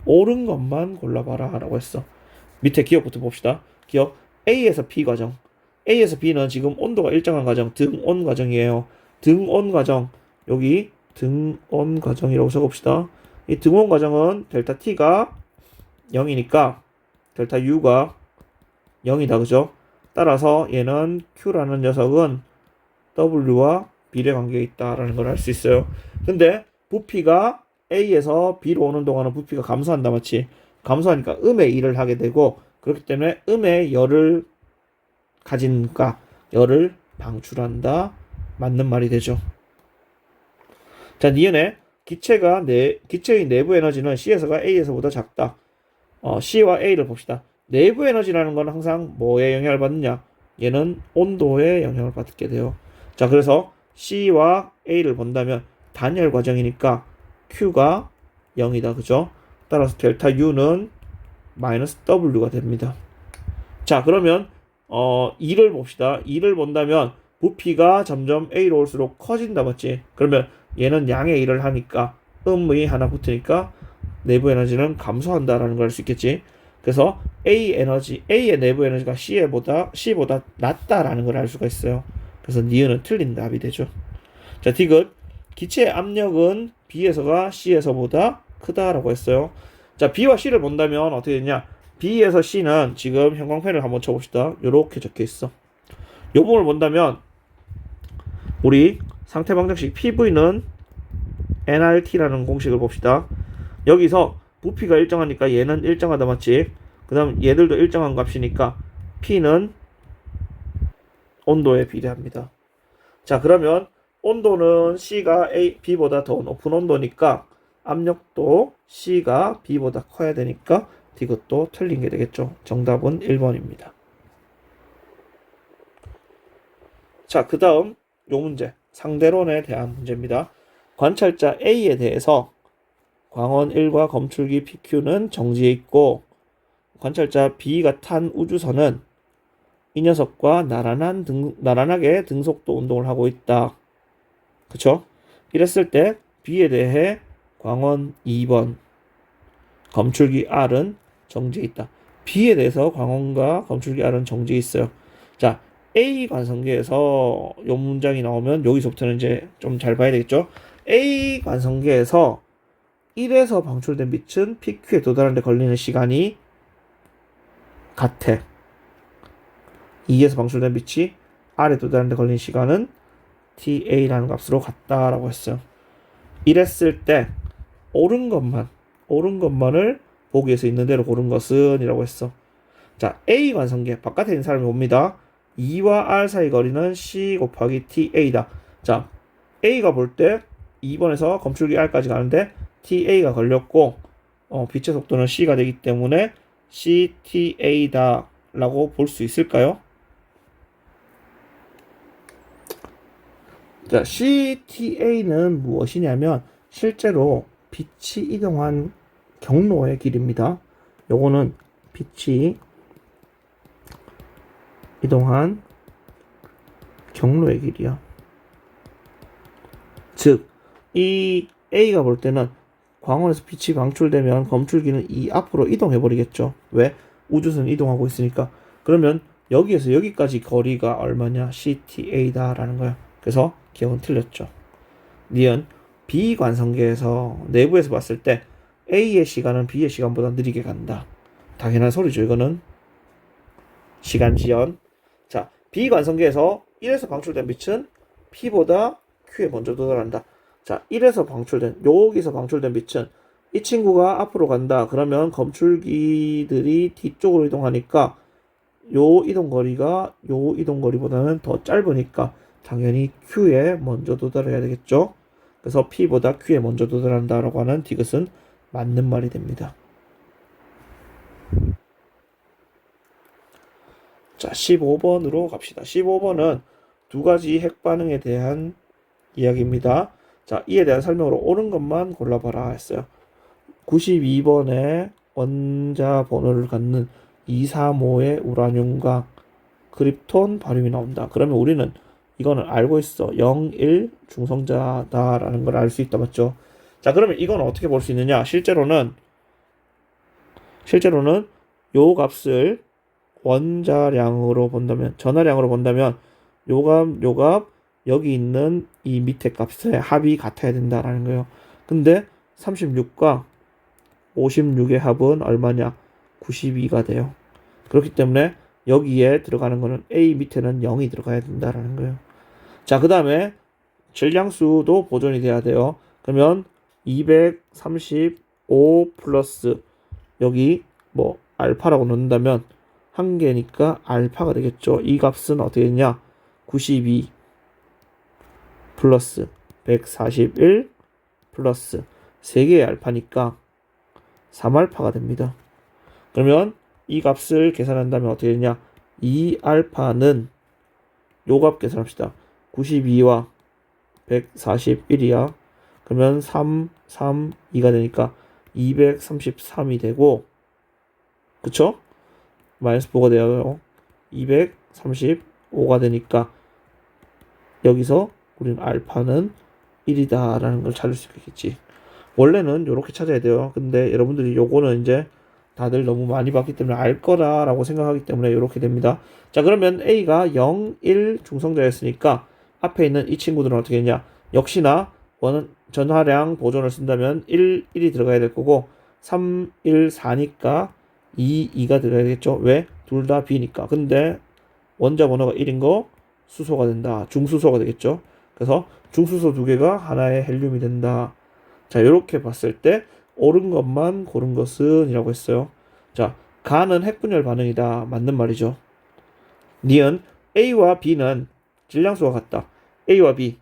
옳은 것만 골라봐라 라고 했어. 밑에 기억부터 봅시다. 기억 A에서 B 과정. A에서 B는 지금 온도가 일정한 과정, 등온 과정이에요. 등온 과정, 여기 등온 과정이라고 적읍시다. 이 등온 과정은 델타 T가 0이니까 델타 U가 0이다. 그죠? 따라서 얘는 Q라는 녀석은 W와 비례 관계에 있다라는 걸 알 수 있어요. 근데 부피가 A에서 B로 오는 동안은 부피가 감소한다. 맞지? 감소하니까 음의 일을 하게 되고, 그렇기 때문에 음의 열을 가진니까 열을 방출한다. 맞는 말이 되죠. 자, 니은에 기체의 내부 에너지는 C에서가 A에서보다 작다. C와 A를 봅시다. 내부 에너지라는 건 항상 뭐에 영향을 받느냐? 얘는 온도에 영향을 받게 돼요. 자, 그래서 C와 A를 본다면 단열 과정이니까 Q가 0이다. 그죠? 따라서 델타 U는 마이너스 W가 됩니다. 자, 그러면 2를 봅시다. 2를 본다면 부피가 점점 A로 올수록 커진다. 맞지? 그러면 얘는 양의 일을 하니까 음이 하나 붙으니까 내부 에너지는 감소한다라는 걸 알 수 있겠지. 그래서 A의 내부 에너지가 C보다 낮다라는 걸 알 수가 있어요. 그래서 니은은 틀린 답이 되죠. 자, 디귿 기체의 압력은 B에서가 C에서보다 크다라고 했어요. 자, B와 C를 본다면 어떻게 되냐? B에서 C는 지금 형광펜을 한번 쳐봅시다. 요렇게 적혀 있어. 요 부분을 본다면 우리 상태 방정식 PV는 nRT라는 공식을 봅시다. 여기서 부피가 일정하니까 얘는 일정하다. 맞지? 그 다음 얘들도 일정한 값이니까 P는 온도에 비례합니다. 자, 그러면 온도는 C가 B보다 더 높은 온도니까 압력도 C가 B보다 커야 되니까 이것도 틀린 게 되겠죠. 정답은 1번입니다. 자, 그 다음 요 문제 상대론에 대한 문제입니다. 관찰자 A에 대해서 광원 1과 검출기 PQ는 정지해 있고 관찰자 B가 탄 우주선은 이 녀석과 나란하게 등속도 운동을 하고 있다. 그쵸? 이랬을 때 B에 대해 광원 2번 검출기 R은 정지해 있다. B에 대해서 광원과 검출기 R은 정지해 있어요. 자, A 관성계에서 이 문장이 나오면 여기서부터는 이제 좀 잘 봐야 되겠죠? A 관성계에서 1에서 방출된 빛은 PQ에 도달하는 데 걸리는 시간이 같아. 2에서 방출된 빛이 R에 도달하는 데 걸리는 시간은 TA라는 값으로 같다라고 했어요. 이랬을 때 옳은 것만을 보기에서 있는 대로 고른 것은 이라고 했어. 자, A 관성계 바깥에 있는 사람이 옵니다. 2와 R 사이 거리는 C 곱하기 TA다. 자, A가 볼 때 2번에서 검출기 R까지 가는데 TA가 걸렸고 빛의 속도는 C가 되기 때문에 CTA다 라고 볼 수 있을까요? 자, CTA는 무엇이냐면 실제로 빛이 이동한 경로의 길입니다. 요거는 빛이 이동한 경로의 길이야. 즉, 이 A가 볼 때는 광원에서 빛이 방출되면 검출기는 이 앞으로 이동해 버리겠죠. 왜? 우주선이 이동하고 있으니까. 그러면 여기에서 여기까지 거리가 얼마냐? CTA다라는 거야. 그래서 기억은 틀렸죠. 니은 B 관성계에서 내부에서 봤을 때 A의 시간은 B의 시간보다 느리게 간다. 당연한 소리죠. 이거는 시간 지연. 자, B 관성계에서 1에서 방출된 빛은 P보다 Q에 먼저 도달한다. 자, 1에서 방출된 여기서 방출된 빛은 이 친구가 앞으로 간다. 그러면 검출기들이 뒤쪽으로 이동하니까 요 이동거리보다는 더 짧으니까 당연히 Q에 먼저 도달해야 되겠죠. 그래서 P보다 Q에 먼저 도달한다라고 하는 디귿은 맞는 말이 됩니다. 자, 15번으로 갑시다. 15번은 두 가지 핵반응에 대한 이야기입니다. 자, 이에 대한 설명으로 옳은 것만 골라봐라 했어요. 92번에 원자 번호를 갖는 235의 우라늄과 크립톤 바륨이 나온다. 그러면 우리는 이거는 알고 있어. 0, 1 중성자다라는 걸 알 수 있다. 맞죠? 자, 그러면 이건 어떻게 볼 수 있느냐? 실제로는 요 값을 원자량으로 본다면, 전하량으로 본다면 요 값 여기 있는 이 밑에 값의 합이 같아야 된다라는 거예요. 근데 36과 56의 합은 얼마냐? 92가 돼요. 그렇기 때문에 여기에 들어가는 거는 A 밑에는 0이 들어가야 된다라는 거예요. 자, 그 다음에 질량수도 보존이 돼야 돼요. 그러면 235 플러스 여기 뭐 알파라고 넣는다면 한 개니까 알파가 되겠죠. 이 값은 어떻게 되냐? 92 플러스 141 플러스 3개의 알파니까 3알파가 됩니다. 그러면 이 값을 계산한다면 어떻게 되냐? 2알파는 요 값 계산합시다. 92와 141이야. 그러면 3, 3, 2가 되니까 233이 되고, 그쵸? 마이너스 4가 되어요. 235가 되니까 여기서 우리는 알파는 1이다 라는 걸 찾을 수 있겠지. 원래는 이렇게 찾아야 돼요. 근데 여러분들이 요거는 이제 다들 너무 많이 봤기 때문에 알 거라고 생각하기 때문에 이렇게 됩니다. 자, 그러면 A가 0, 1 중성자였으니까 앞에 있는 이 친구들은 어떻게 했냐? 역시나 전하량 보존을 쓴다면 1, 1이 들어가야 될 거고 3, 1, 4니까 2, 2가 들어가야 되겠죠. 왜? 둘 다 B니까. 근데 원자 번호가 1인 거 수소가 된다. 중수소가 되겠죠. 그래서 중수소 두 개가 하나의 헬륨이 된다. 자, 이렇게 봤을 때 옳은 것만 고른 것은 이라고 했어요. 자, 가는 핵분열 반응이다. 맞는 말이죠. 니은 A와 B는 질량수가 같다. A와 B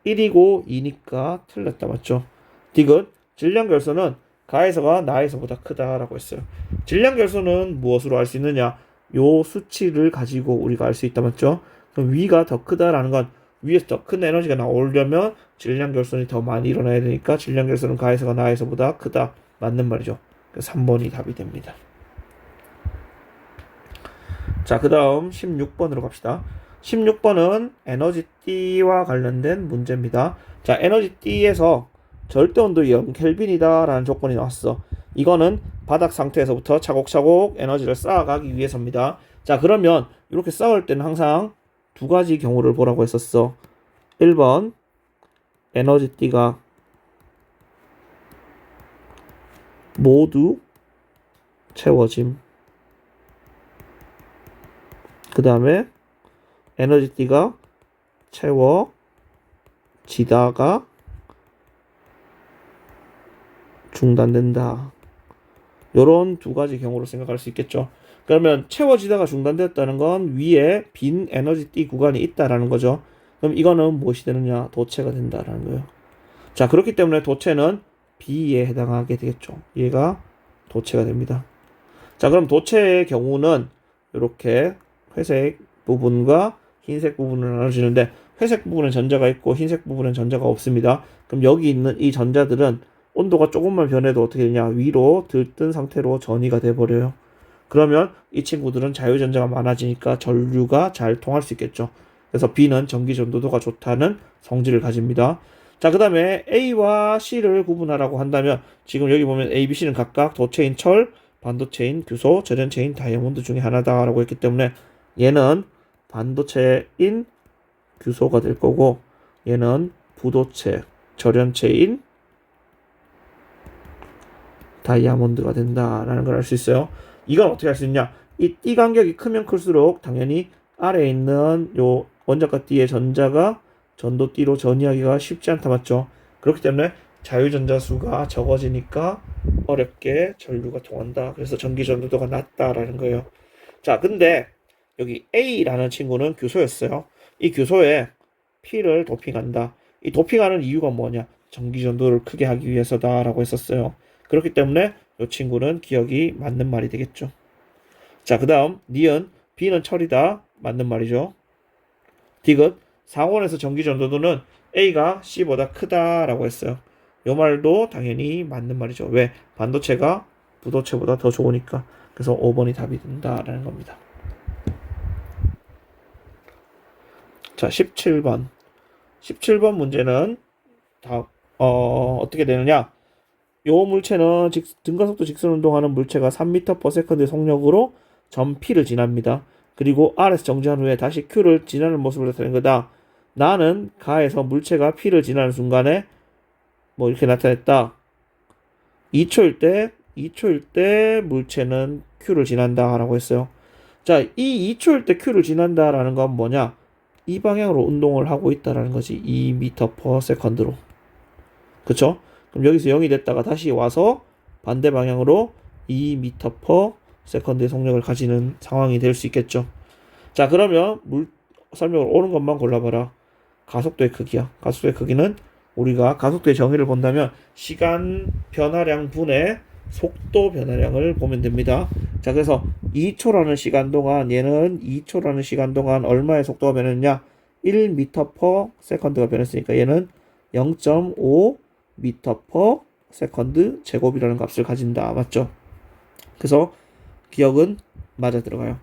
1이고 2니까 틀렸다. 맞죠? 디귿 질량 결소는 가에서가 나에서보다 크다라고 했어요. 질량 결소는 무엇으로 알 수 있느냐? 요 수치를 가지고 우리가 알 수 있다. 맞죠? 그럼 위가 더 크다라는 건 위에서 더 큰 에너지가 나오려면 질량 결손이 더 많이 일어나야 되니까 질량 결손은 가에서가 나에서보다 크다. 맞는 말이죠. 그래서 3번이 답이 됩니다. 자, 그 다음 16번으로 갑시다. 16번은 에너지 T와 관련된 문제입니다. 자, 에너지 T에서 절대 온도 0켈빈이다 라는 조건이 나왔어. 이거는 바닥 상태에서부터 차곡차곡 에너지를 쌓아가기 위해서입니다. 자, 그러면 이렇게 쌓을 때는 항상 두 가지 경우를 보라고 했었어. 1번 에너지 T가 모두 채워짐. 그 다음에 에너지 T가 채워지다가 중단된다. 요런 두 가지 경우로 생각할 수 있겠죠. 그러면 채워지다가 중단됐다는 건 위에 빈 에너지 T 구간이 있다라는 거죠. 그럼 이거는 무엇이 되느냐? 도체가 된다라는 거예요. 자, 그렇기 때문에 도체는 B에 해당하게 되겠죠. 얘가 도체가 됩니다. 자, 그럼 도체의 경우는 이렇게 회색 부분과 흰색 부분으로 나눠지는데 회색 부분은 전자가 있고 흰색 부분은 전자가 없습니다. 그럼 여기 있는 이 전자들은 온도가 조금만 변해도 어떻게 되냐? 위로 들뜬 상태로 전이가 돼버려요. 그러면 이 친구들은 자유전자가 많아지니까 전류가 잘 통할 수 있겠죠. 그래서 B는 전기 전도도가 좋다는 성질을 가집니다. 자, 그 다음에 A와 C를 구분하라고 한다면 지금 여기 보면 A, B, C는 각각 도체인 철, 반도체인 규소, 절연체인 다이아몬드 중에 하나다라고 했기 때문에 얘는 반도체인 규소가 될 거고 얘는 부도체, 절연체인 다이아몬드가 된다라는 걸 알 수 있어요. 이건 어떻게 할 수 있냐? 이 T 간격이 크면 클수록 당연히 아래에 있는 요 원자과 T의 전자가 전도 T로 전이하기가 쉽지 않다, 맞죠? 그렇기 때문에 자유전자 수가 적어지니까 어렵게 전류가 통한다. 그래서 전기 전도도가 낮다라는 거예요. 자, 근데 여기 A라는 친구는 규소였어요. 이 규소에 P를 도핑한다. 이 도핑하는 이유가 뭐냐? 전기 전도를 크게 하기 위해서다라고 했었어요. 그렇기 때문에 이 친구는 기억이 맞는 말이 되겠죠. 자, 그 다음 니은 B는 철이다. 맞는 말이죠. 디귿 상온에서 전기 전도도는 A가 C보다 크다라고 했어요. 이 말도 당연히 맞는 말이죠. 왜? 반도체가 부도체보다 더 좋으니까. 그래서 5번이 답이 된다라는 겁니다. 자, 17번. 17번 문제는 어떻게 되느냐? 요 물체는 등가속도 직선 운동하는 물체가 3m/s의 속력으로 점 P를 지납니다. 그리고 R에서 정지한 후에 다시 Q를 지나는 모습을 나타낸 거다. 나는 가에서 물체가 P를 지나는 순간에 뭐 이렇게 나타냈다. 2초일 때 물체는 Q를 지난다라고 했어요. 자, 이 2초일 때 Q를 지난다라는 건 뭐냐? 이 방향으로 운동을 하고 있다라는 거지. 2m/s로. 그쵸? 그럼 여기서 0이 됐다가 다시 와서 반대 방향으로 2m/s의 속력을 가지는 상황이 될 수 있겠죠. 자, 그러면 설명을 옳은 것만 골라봐라. 가속도의 크기야. 가속도의 크기는 우리가 가속도의 정의를 본다면 시간 변화량 분의 속도 변화량을 보면 됩니다. 자, 그래서 2초라는 시간 동안 얘는 2초라는 시간 동안 얼마의 속도가 변했냐? 1m/s가 변했으니까 얘는 0.5m/s 제곱이라는 값을 가진다. 맞죠? 그래서 기억은 맞아 들어가요.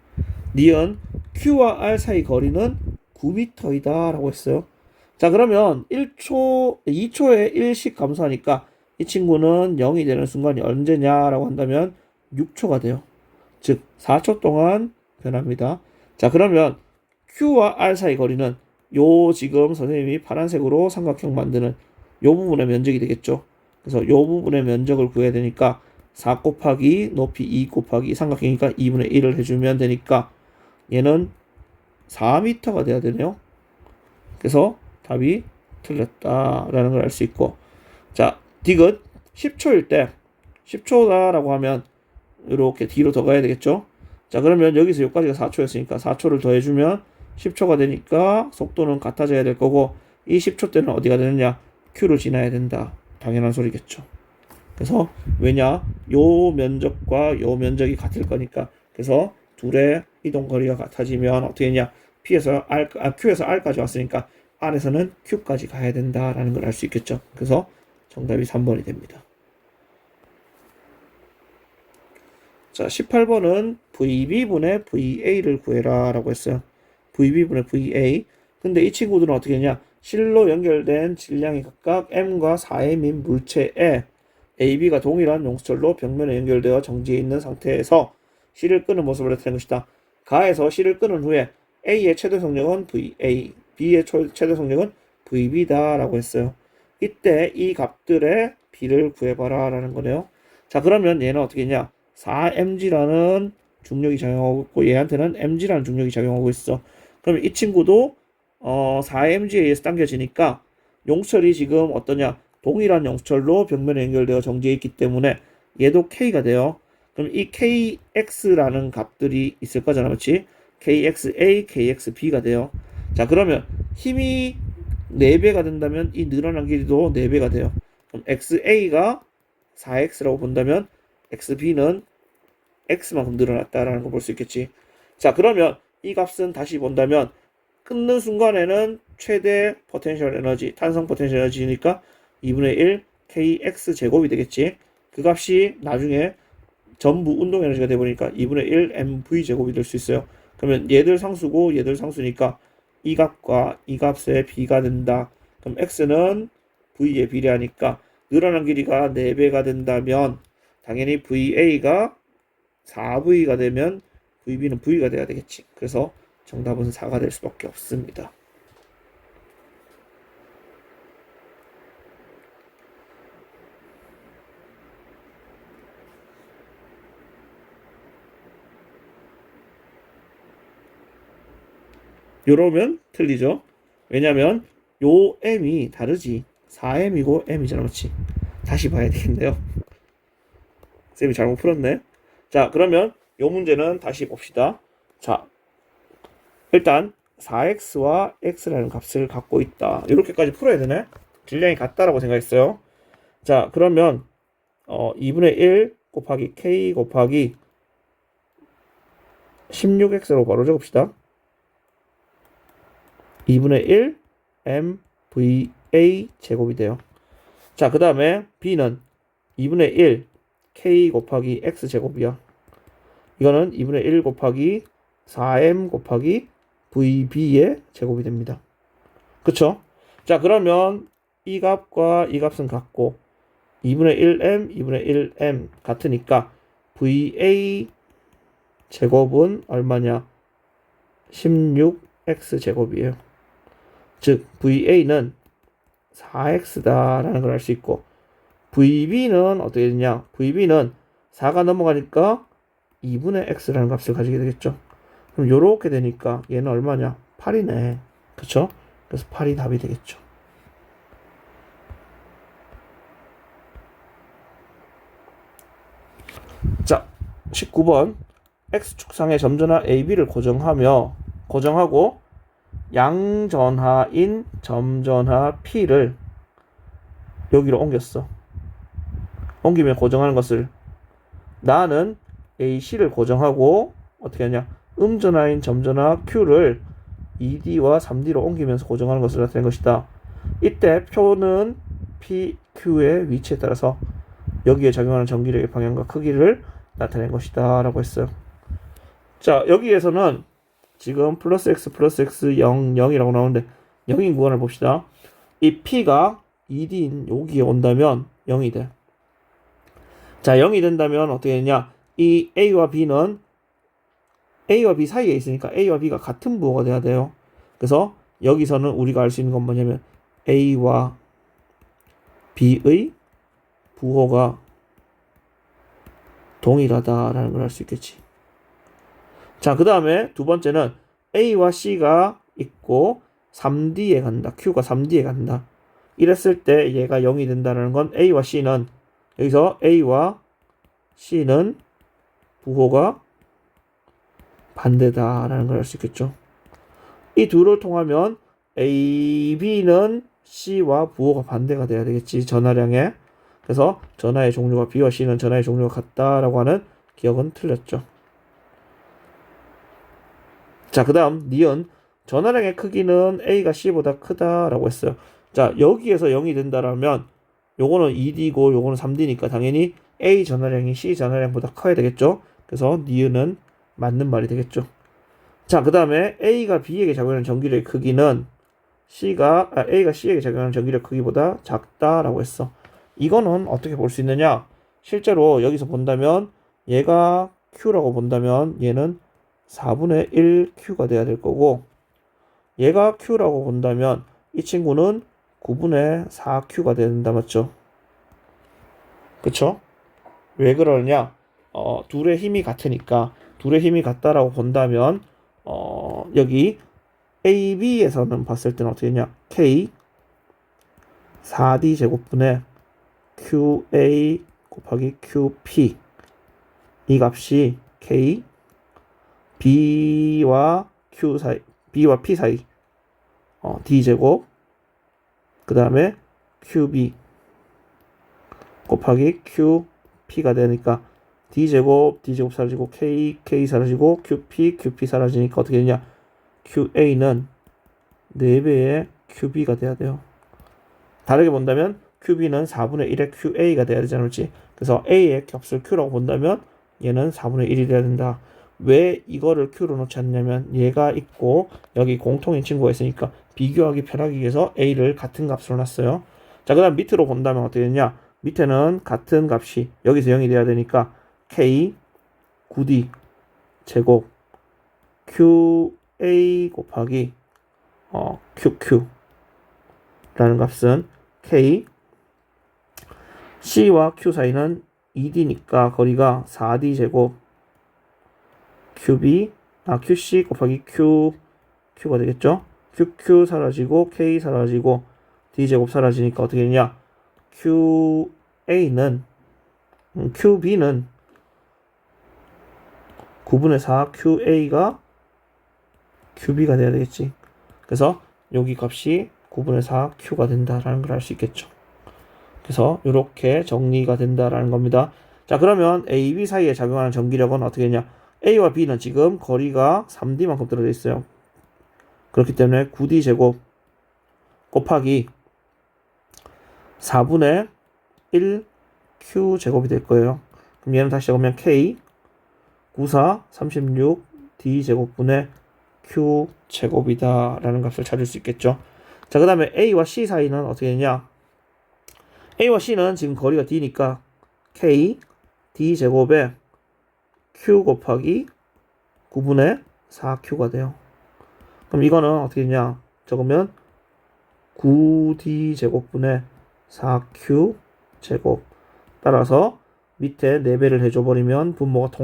니은 Q와 R 사이 거리는 9m이다 라고 했어요. 자, 그러면 2초에 1씩 감소하니까 이 친구는 0이 되는 순간이 언제냐라고 한다면 6초가 돼요. 즉 4초 동안 변합니다. 자, 그러면 Q와 R 사이 거리는 요 지금 선생님이 파란색으로 삼각형 만드는 요 부분의 면적이 되겠죠. 그래서 요 부분의 면적을 구해야 되니까 4 곱하기 높이 2 곱하기 삼각형이니까 2분의 1을 해주면 되니까 얘는 4m가 돼야 되네요. 그래서 답이 틀렸다라는 걸 알 수 있고, 자, 디귿 10초일 때 10초다라고 하면 이렇게 뒤로 더 가야 되겠죠. 자, 그러면 여기서 여기까지가 4초였으니까 4초를 더해주면 10초가 되니까 속도는 같아져야 될 거고, 이 10초 때는 어디가 되느냐? Q를 지나야 된다. 당연한 소리겠죠. 그래서 왜냐? 요 면적과 요 면적이 같을 거니까. 그래서 둘의 이동 거리가 같아지면 어떻게 되냐? Q에서 R까지 왔으니까 R에서는 Q까지 가야 된다라는 걸 알 수 있겠죠. 그래서 정답이 3번이 됩니다. 자, 18번은 VB분의 VA를 구해라 라고 했어요. VB분의 VA. 근데 이 친구들은 어떻게 했냐? 실로 연결된 질량이 각각 M과 4M인 물체에 AB가 동일한 용수철로 벽면에 연결되어 정지해 있는 상태에서 실을 끄는 모습을 나타낸 것이다. 가에서 실을 끄는 후에 A의 최대 속력은 VA, B의 최대 속력은 VB다 라고 했어요. 이때 이 값들의 B를 구해봐라 라는 거네요. 자, 그러면 얘는 어떻게 했냐? 4mg라는 중력이 작용하고 있고 얘한테는 mg라는 중력이 작용하고 있어. 그러면 이 친구도 4mg에 의해서 당겨지니까 용수철이 지금 어떠냐? 동일한 용수철로 벽면에 연결되어 정지해 있기 때문에 얘도 K가 돼요. 그럼 이 KX라는 값들이 있을 거잖아, 그렇지? KXA, KXB가 돼요. 자, 그러면 힘이 4배가 된다면 이 늘어난 길이도 4배가 돼요. 그럼 XA가 4X라고 본다면 XB는 X만큼 늘어났다라는 걸 볼 수 있겠지. 자, 그러면 이 값은 다시 본다면 끊는 순간에는 최대 포텐셜 에너지, 탄성 포텐셜 에너지니까 2분의 1 KX 제곱이 되겠지. 그 값이 나중에 전부 운동 에너지가 되버리니까 2분의 1 MV 제곱이 될 수 있어요. 그러면 얘들 상수고 얘들 상수니까 이 값과 이 값의 B가 된다. 그럼 X는 V에 비례하니까 늘어난 길이가 4배가 된다면 당연히 VA가 4V가 되면 VB는 V가 돼야 되겠지. 그래서 정답은 4가 될 수밖에 없습니다. 요러면 틀리죠. 왜냐면 요 M이 다르지. 4M이고 M이잖아, 맞지? 다시 봐야 되겠네요. 쌤이 잘못 풀었네. 자, 그러면 요 문제는 다시 봅시다. 자, 일단 4x와 x라는 값을 갖고 있다. 이렇게까지 풀어야 되네. 질량이 같다라고 생각했어요. 자, 그러면 2분의 1 곱하기 k 곱하기 16x로 바로 적읍시다. 2분의 1 mva 제곱이 돼요. 자, 그 다음에 b는 2분의 1 k 곱하기 x 제곱이야. 이거는 2분의 1 곱하기 4m 곱하기 vb의 제곱이 됩니다. 그쵸? 자, 그러면 이 값과 이 값은 같고 2분의 1m, 2분의 1m 같으니까 va 제곱은 얼마냐? 16x 제곱이에요. 즉 va는 4x다라는 걸 알 수 있고 vb는 어떻게 되냐? vb는 4가 넘어가니까 2분의 x라는 값을 가지게 되겠죠. 그럼 요렇게 되니까 얘는 얼마냐? 8이네. 그쵸? 그래서 8이 답이 되겠죠. 자, 19번 x축상의 점전하 AB를 고정하고 양전하인 점전하 P를 여기로 옮겼어. 옮기면 고정하는 것을 나는 AC를 고정하고 어떻게 하냐? 음전하인 점전하 Q를 2D와 3D로 옮기면서 고정하는 것을 나타낸 것이다. 이때 표는 PQ의 위치에 따라서 여기에 작용하는 전기력의 방향과 크기를 나타낸 것이다 라고 했어요. 자, 여기에서는 지금 플러스 x 0, 0이라고 나오는데 0인 구간을 봅시다. 이 P가 2D인 여기에 온다면 0이 돼. 자, 0이 된다면 어떻게 되냐? 이 A와 B는 A와 B 사이에 있으니까 A와 B가 같은 부호가 돼야 돼요. 그래서 여기서는 우리가 알 수 있는 건 뭐냐면 A와 B의 부호가 동일하다라는 걸 알 수 있겠지. 자, 그 다음에 두 번째는 A와 C가 있고 3D에 간다. Q가 3D에 간다. 이랬을 때 얘가 0이 된다는 건 A와 C는 여기서 A와 C는 부호가 반대다라는 걸 알 수 있겠죠. 이 둘을 통하면 A, B는 C와 부호가 반대가 돼야 되겠지. 전하량에. 그래서 전하의 종류가 B와 C는 전하의 종류가 같다라고 하는 기억은 틀렸죠. 자, 그 다음 니은 전하량의 크기는 A가 C보다 크다라고 했어요. 자, 여기에서 0이 된다라면 요거는 2D고 요거는 3D니까 당연히 A 전하량이 C 전하량보다 커야 되겠죠. 그래서 니은은 맞는 말이 되겠죠. 자, 그 다음에 A가 B에게 작용하는 전기력의 크기는 A가 C에게 작용하는 전기력 크기보다 작다라고 했어. 이거는 어떻게 볼 수 있느냐? 실제로 여기서 본다면 얘가 Q라고 본다면 얘는 4분의 1Q가 돼야 될 거고, 얘가 Q라고 본다면 이 친구는 9분의 4Q가 된다, 맞죠? 그쵸? 왜 그러냐? 둘의 힘이 같으니까. 둘의 힘이 같다라고 본다면 여기 AB에서는 봤을 때는 어떻게 되냐? K 4D 제곱분의 QA 곱하기 QP, 이 값이 K B와 Q 사이, B와 P 사이 D 제곱, 그 다음에 QB 곱하기 QP가 되니까 D 제곱 사라지고 K 사라지고 QP 사라지니까 어떻게 되냐? QA는 4배의 QB가 돼야 돼요. 다르게 본다면 QB는 4분의 1의 QA가 돼야 되잖아, 그렇지? 그래서 A의 값을 Q라고 본다면 얘는 4분의 1이 돼야 된다. 왜 이거를 Q로 놓지 않냐면 얘가 있고 여기 공통인 친구가 있으니까 비교하기 편하기 위해서 A를 같은 값으로 놨어요. 자, 그 다음 밑으로 본다면 어떻게 되냐? 밑에는 같은 값이 여기서 0이 돼야 되니까 K 9D 제곱 QA 곱하기 QQ라는 값은 K C와 Q 사이는 2D니까 거리가 4D 제곱 QC 곱하기 Q가 되겠죠? QQ 사라지고 K 사라지고 D 제곱 사라지니까 어떻게 되냐? QB는 9분의 4 QA가 QB가 돼야 되겠지. 그래서 여기 값이 9분의 4 Q가 된다라는 걸 알 수 있겠죠. 그래서 이렇게 정리가 된다라는 겁니다. 자, 그러면 A, B 사이에 작용하는 전기력은 어떻게 되냐? A와 B는 지금 거리가 3D만큼 떨어져 있어요. 그렇기 때문에 9D 제곱 곱하기 4분의 1 Q 제곱이 될 거예요. 그럼 얘는 다시 적으면 K 94 36 D 제곱분의 Q 제곱이다 라는 값을 찾을 수 있겠죠. 자, 그 다음에 A와 C 사이는 어떻게 되냐? A와 C는 지금 거리가 D니까 K D 제곱에 Q 곱하기 9분의 4Q가 돼요. 그럼 이거는 어떻게 되냐? 적으면 9D 제곱분의 4Q 제곱. 따라서 밑에 4배를 해줘버리면 분모가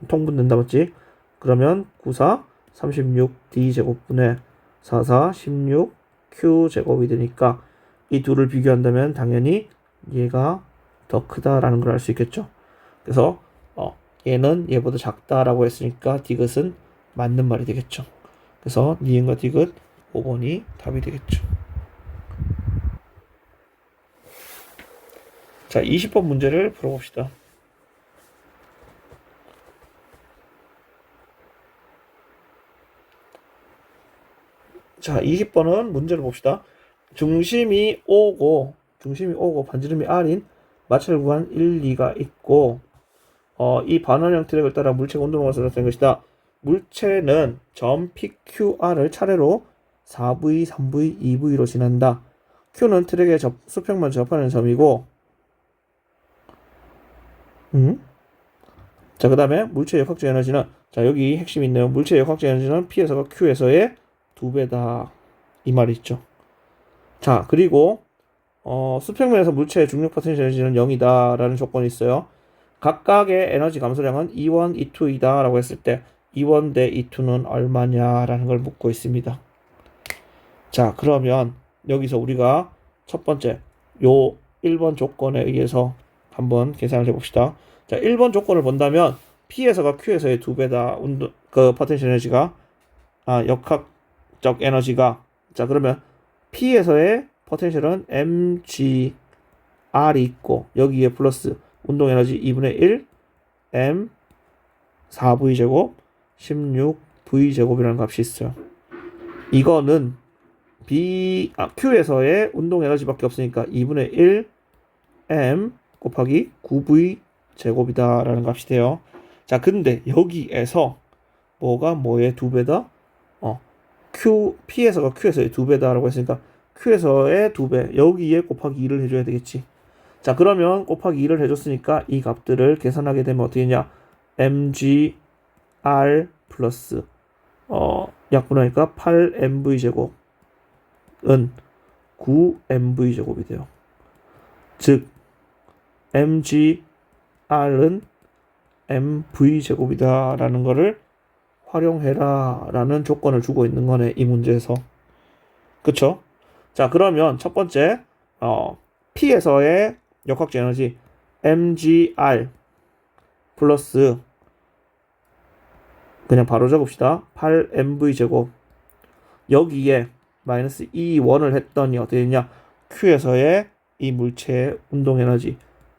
통분된다, 맞지? 그러면 94 36D 제곱분의 44 16Q 제곱이 되니까 이 둘을 비교한다면 당연히 얘가 더 크다라는 걸 알 수 있겠죠. 그래서 얘는 얘보다 작다라고 했으니까 디귿은 맞는 말이 되겠죠. 그래서 니은과 디귿 5번이 답이 되겠죠. 자, 20번 문제를 풀어봅시다. 자, 20번은 문제를 봅시다. 중심이 O고 반지름이 R인 마찰 구간 1, 2가 있고 이 반원형 트랙을 따라 물체가 운동을 나타낸 것이다. 물체는 점 PQR을 차례로 4V, 3V, 2V로 지난다. Q는 트랙의 수평만 접하는 점이고 자, 그 다음에 물체의 역학적 에너지는 자, 여기 핵심이 있네요. 물체의 역학적 에너지는 P에서가 Q에서의 2배다. 이 말이 있죠. 자, 그리고 수평면에서 물체의 중력 포텐셜 에너지는 0이다 라는 조건이 있어요. 각각의 에너지 감소량은 E1, E2이다 라고 했을 때 E1 대 E2는 얼마냐 라는 걸 묻고 있습니다. 자, 그러면 여기서 우리가 첫 번째 요 1번 조건에 의해서 한번 계산을 해봅시다. 자, 1번 조건을 본다면 P에서가 Q에서의 2배다. 그 포텐셜 에너지가 역학적 에너지가. 자, 그러면 P에서의 포텐셜은 mgr이 있고 여기에 플러스 운동 에너지 2분의 1 m 4v제곱 16v제곱이라는 값이 있어요. 이거는 Q에서의 운동 에너지밖에 없으니까 2분의 1 m 곱하기 9v 제곱이다 라는 값이 돼요. 자, 근데 여기에서 뭐가 뭐의 2배다? P에서가 Q에서의 2배다라고 했으니까 Q에서의 2배, 여기에 곱하기 2를 해줘야 되겠지. 자, 그러면 곱하기 2를 해줬으니까 이 값들을 계산하게 되면 어떻게 되냐? mgr 플러스 약분하니까 8mv 제곱은 9mv 제곱이 돼요. 즉 mgr은 mv 제곱이다 라는 거를 활용해라 라는 조건을 주고 있는 거네, 이 문제에서. 그쵸? 자, 그러면 첫 번째 P에서의 역학적 에너지 mgr 플러스 그냥 바로 적읍시다. 8mv 제곱 여기에 마이너스 2원을 했더니 어떻게 되냐? Q에서의 이 물체의 운동 에너지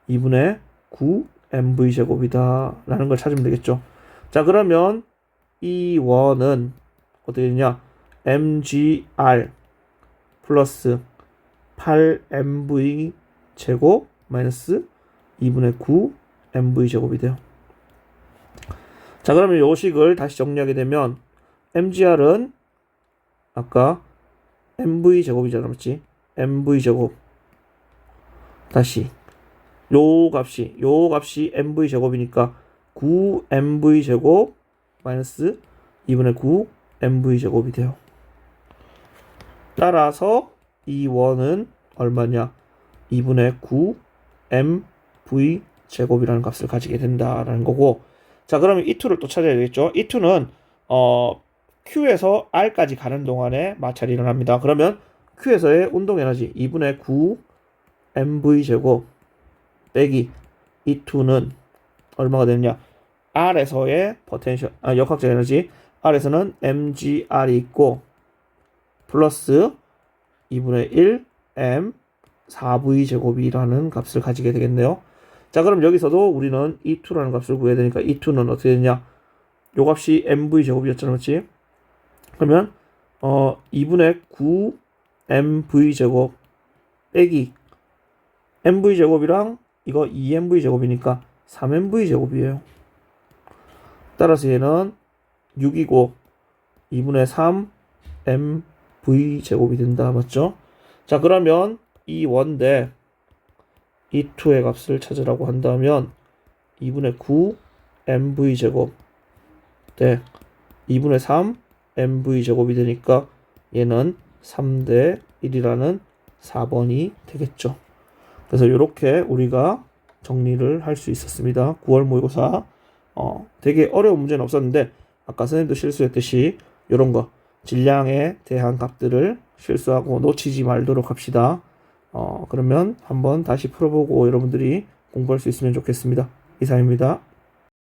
2분의 9mv 제곱이다 라는 걸 찾으면 되겠죠. 자, 그러면 이 원은 어떻게 되냐? mgr 플러스 8mv 제곱 마이너스 2분의 9mv 제곱이 돼요. 자, 그러면 요 식을 다시 정리하게 되면 mgr은 아까 mv 제곱이잖아, 맞지? mv 제곱 다시 요 값이 mv 제곱이니까 9mv 제곱 마이너스 2분의 9mv 제곱이 돼요. 따라서 이 원은 얼마냐? 2분의 9mv 제곱이라는 값을 가지게 된다라는 거고. 자, 그러면 이 2를 또 찾아야 되겠죠. 이 2는 Q에서 R까지 가는 동안에 마찰이 일어납니다. 그러면 Q에서의 운동 에너지 2분의 9mv 제곱 빼기 이 2는 얼마가 되느냐? R에서의 역학적 에너지 R에서는 mgr이 있고 플러스 2분의 1 m 4v 제곱이라는 값을 가지게 되겠네요. 자, 그럼 여기서도 우리는 이 2라는 값을 구해야 되니까 이 2는 어떻게 되냐? 요 값이 mv 제곱이었잖아, 맞지? 그러면 2분의 9mv 제곱 빼기 mv 제곱이랑 이거 2mv 제곱이니까 3mv 제곱이에요. 따라서 얘는 6이고 2분의 3mv 제곱이 된다, 맞죠? 자, 그러면 이 원대 이 2의 값을 찾으라고 한다면 2분의 9mv 제곱 대 2분의 3mv 제곱이 되니까 얘는 3대 1이라는 4번이 되겠죠. 그래서 이렇게 우리가 정리를 할 수 있었습니다. 9월 모의고사 되게 어려운 문제는 없었는데 아까 선생님도 실수했듯이 이런 거 질량에 대한 값들을 실수하고 놓치지 말도록 합시다. 그러면 한번 다시 풀어보고 여러분들이 공부할 수 있으면 좋겠습니다. 이상입니다.